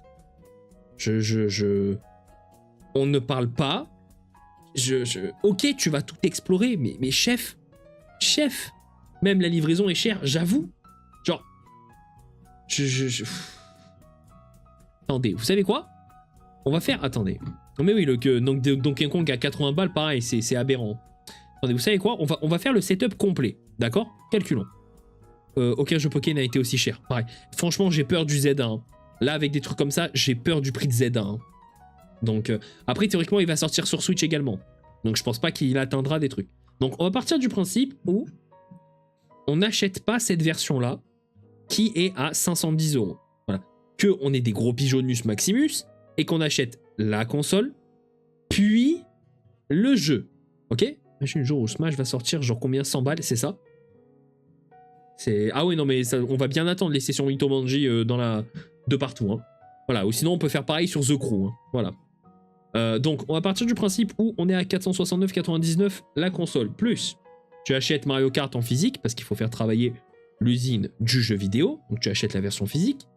On ne parle pas. Ok, tu vas tout explorer, mais chef, même la livraison est chère, j'avoue. Genre, Attendez, vous savez quoi? On va faire, attendez. Mais oui, donc Donkey Kong à 80 balles, pareil, c'est aberrant. Attendez, vous savez quoi? On va faire le setup complet, d'accord? Calculons. Aucun jeu Poké n'a été aussi cher, pareil. Franchement, j'ai peur du Z1. Hein. Là, avec des trucs comme ça, j'ai peur du prix de Z1. Hein. Donc, après, théoriquement, il va sortir sur Switch également. Donc, je pense pas qu'il atteindra des trucs. Donc, on va partir du principe où on n'achète pas cette version-là, qui est à 510 €. Voilà. Que on est des gros pigeonnus Maximus, et qu'on achète la console, puis le jeu. Ok? Imagine le jour où Smash va sortir, genre combien? 100 balles, c'est ça? Ah oui, non, mais ça, on va bien attendre les sessions Itomanji de partout. Hein. Voilà, ou sinon on peut faire pareil sur The Crew. Hein. Voilà. Donc, on va partir du principe où on est à 469,99 la console. Plus, tu achètes Mario Kart en physique, parce qu'il faut faire travailler l'usine du jeu vidéo. Donc, tu achètes la version physique.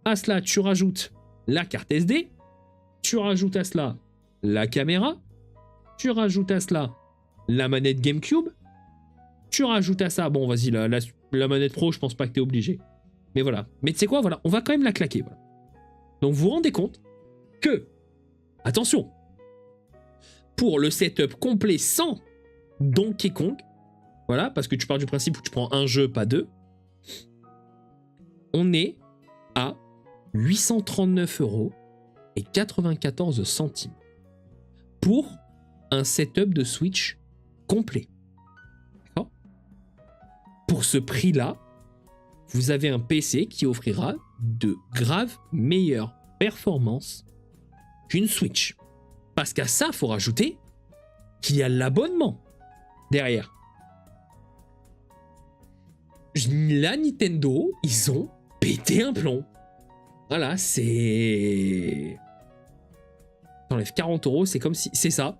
À cela, tu rajoutes la carte SD. Tu rajoutes à cela la caméra. Tu rajoutes à cela la manette GameCube. Tu rajoutes à ça, bon, vas-y, la manette Pro, je pense pas que t'es obligé. Mais voilà. Mais tu sais quoi, voilà, on va quand même la claquer. Voilà. Donc, vous vous rendez compte que, attention, pour le setup complet sans Donkey Kong, voilà, parce que tu pars du principe où tu prends un jeu, pas deux, on est à 839,94 € pour un setup de Switch complet. D'accord? Pour ce prix-là, vous avez un PC qui offrira de graves meilleures performances qu'une Switch. Parce qu'à ça, il faut rajouter qu'il y a l'abonnement derrière. La Nintendo, ils ont pété un plomb. Voilà, c'est... T'enlèves 40 €, c'est comme si... C'est ça.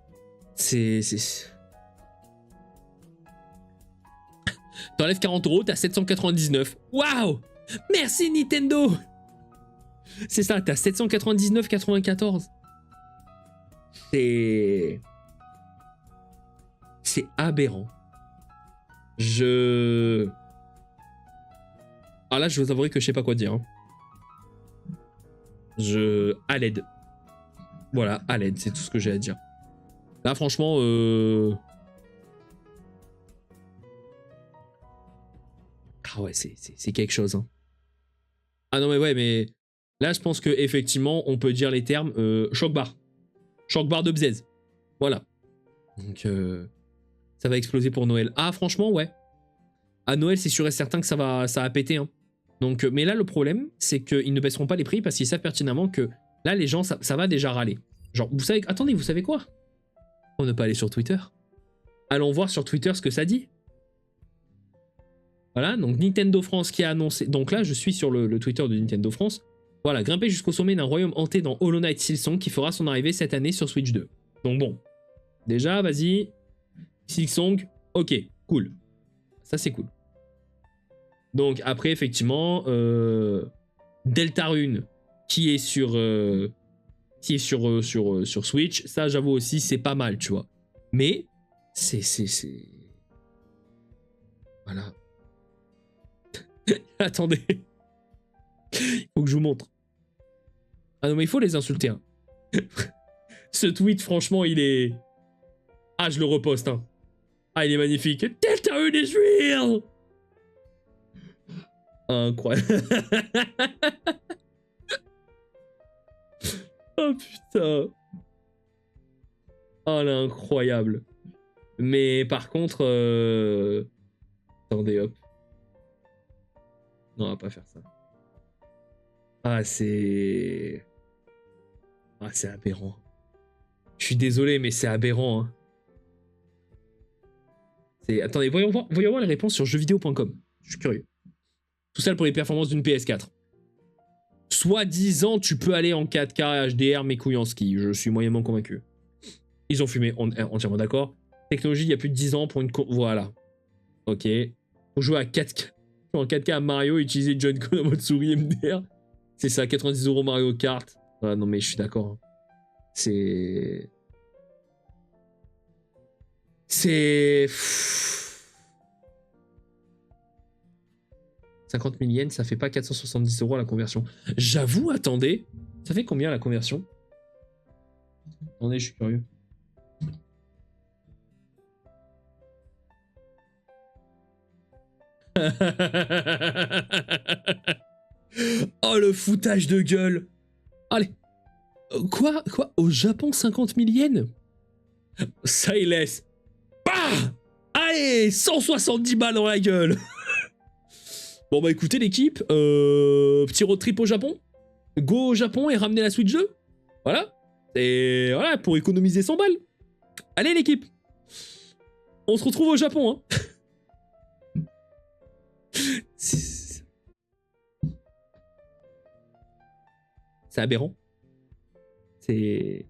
T'enlèves 40 €, t'as 799. Waouh! Merci Nintendo! C'est ça, t'as 799,94. C'est aberrant. Ah là, je vous avouerai que je sais pas quoi dire. Hein. À l'aide. Voilà, à l'aide, c'est tout ce que j'ai à dire. Là, franchement, ah ouais, c'est quelque chose. Hein. Ah non, mais ouais, mais là, je pense que effectivement, on peut dire les termes choc bar. Choc bar de Bzez. Voilà. Donc, ça va exploser pour Noël. Ah, franchement, ouais. À Noël, c'est sûr et certain que ça va péter. Hein. Donc, mais là, le problème, c'est qu'ils ne baisseront pas les prix parce qu'ils savent pertinemment que là, les gens, ça va déjà râler. Genre, vous savez... Attendez, vous savez quoi? On ne pas aller sur Twitter. Allons voir sur Twitter ce que ça dit. Voilà, donc Nintendo France qui a annoncé... Donc là, je suis sur le Twitter de Nintendo France. Voilà, grimper jusqu'au sommet d'un royaume hanté dans Hollow Knight Silksong qui fera son arrivée cette année sur Switch 2. Donc bon, déjà, vas-y. Silksong, ok, cool. Ça, c'est cool. Donc après, effectivement, Deltarune qui est sur Switch, ça j'avoue aussi c'est pas mal, tu vois. Mais c'est voilà. Attendez. Il faut que je vous montre. Ah non mais il faut les insulter. Hein. Ce tweet franchement il est... Ah je le reposte. Hein. Ah il est magnifique. Deltarune is real. Incroyable. Oh putain. Oh là, incroyable. Mais par contre... Attendez, hop. Non, on va pas faire ça. Ah, c'est... Ah, c'est aberrant. Je suis désolé, mais c'est aberrant. Hein. Attendez, voyons voir les réponses sur jeuxvideo.com. Je suis curieux. Tout ça pour les performances d'une PS4. Soi-disant, tu peux aller en 4K HDR, mes couilles en ski. Je suis moyennement convaincu. Ils ont fumé, entièrement d'accord. Technologie, il y a plus de 10 ans pour une... Voilà. Ok. Pour jouer à 4K. En 4K à Mario, utiliser Joy-Con en mode souris MDR. C'est ça, 90 € Mario Kart. Ah, non mais je suis d'accord. C'est... 50 000 yens, ça fait pas 470 € la conversion. J'avoue, attendez. Ça fait combien la conversion? Attendez, je suis curieux. Oh, le foutage de gueule. Allez. Quoi? Au Japon, 50 000 yens? Ça, il laisse. Bah! Allez, 170 balles dans la gueule. Bon bah écoutez l'équipe, petit road trip au Japon, go au Japon et ramener la Switch 2, voilà, et voilà, pour économiser 100 balles. Allez l'équipe, on se retrouve au Japon, hein. C'est aberrant. C'est...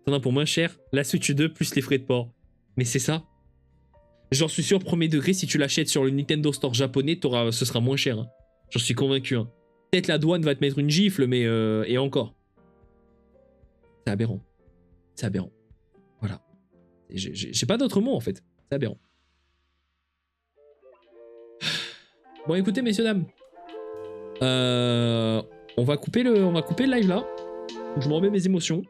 T'en as pour moins cher, la Switch 2 plus les frais de port. Mais c'est ça. J'en suis sûr, premier degré, si tu l'achètes sur le Nintendo Store japonais, ce sera moins cher. Hein. J'en suis convaincu. Hein. Peut-être la douane va te mettre une gifle, mais... et encore. C'est aberrant. C'est aberrant. Voilà. J'ai pas d'autre mot, en fait. C'est aberrant. Bon, écoutez, messieurs, dames. On va couper le live, là. Je me remets mes émotions.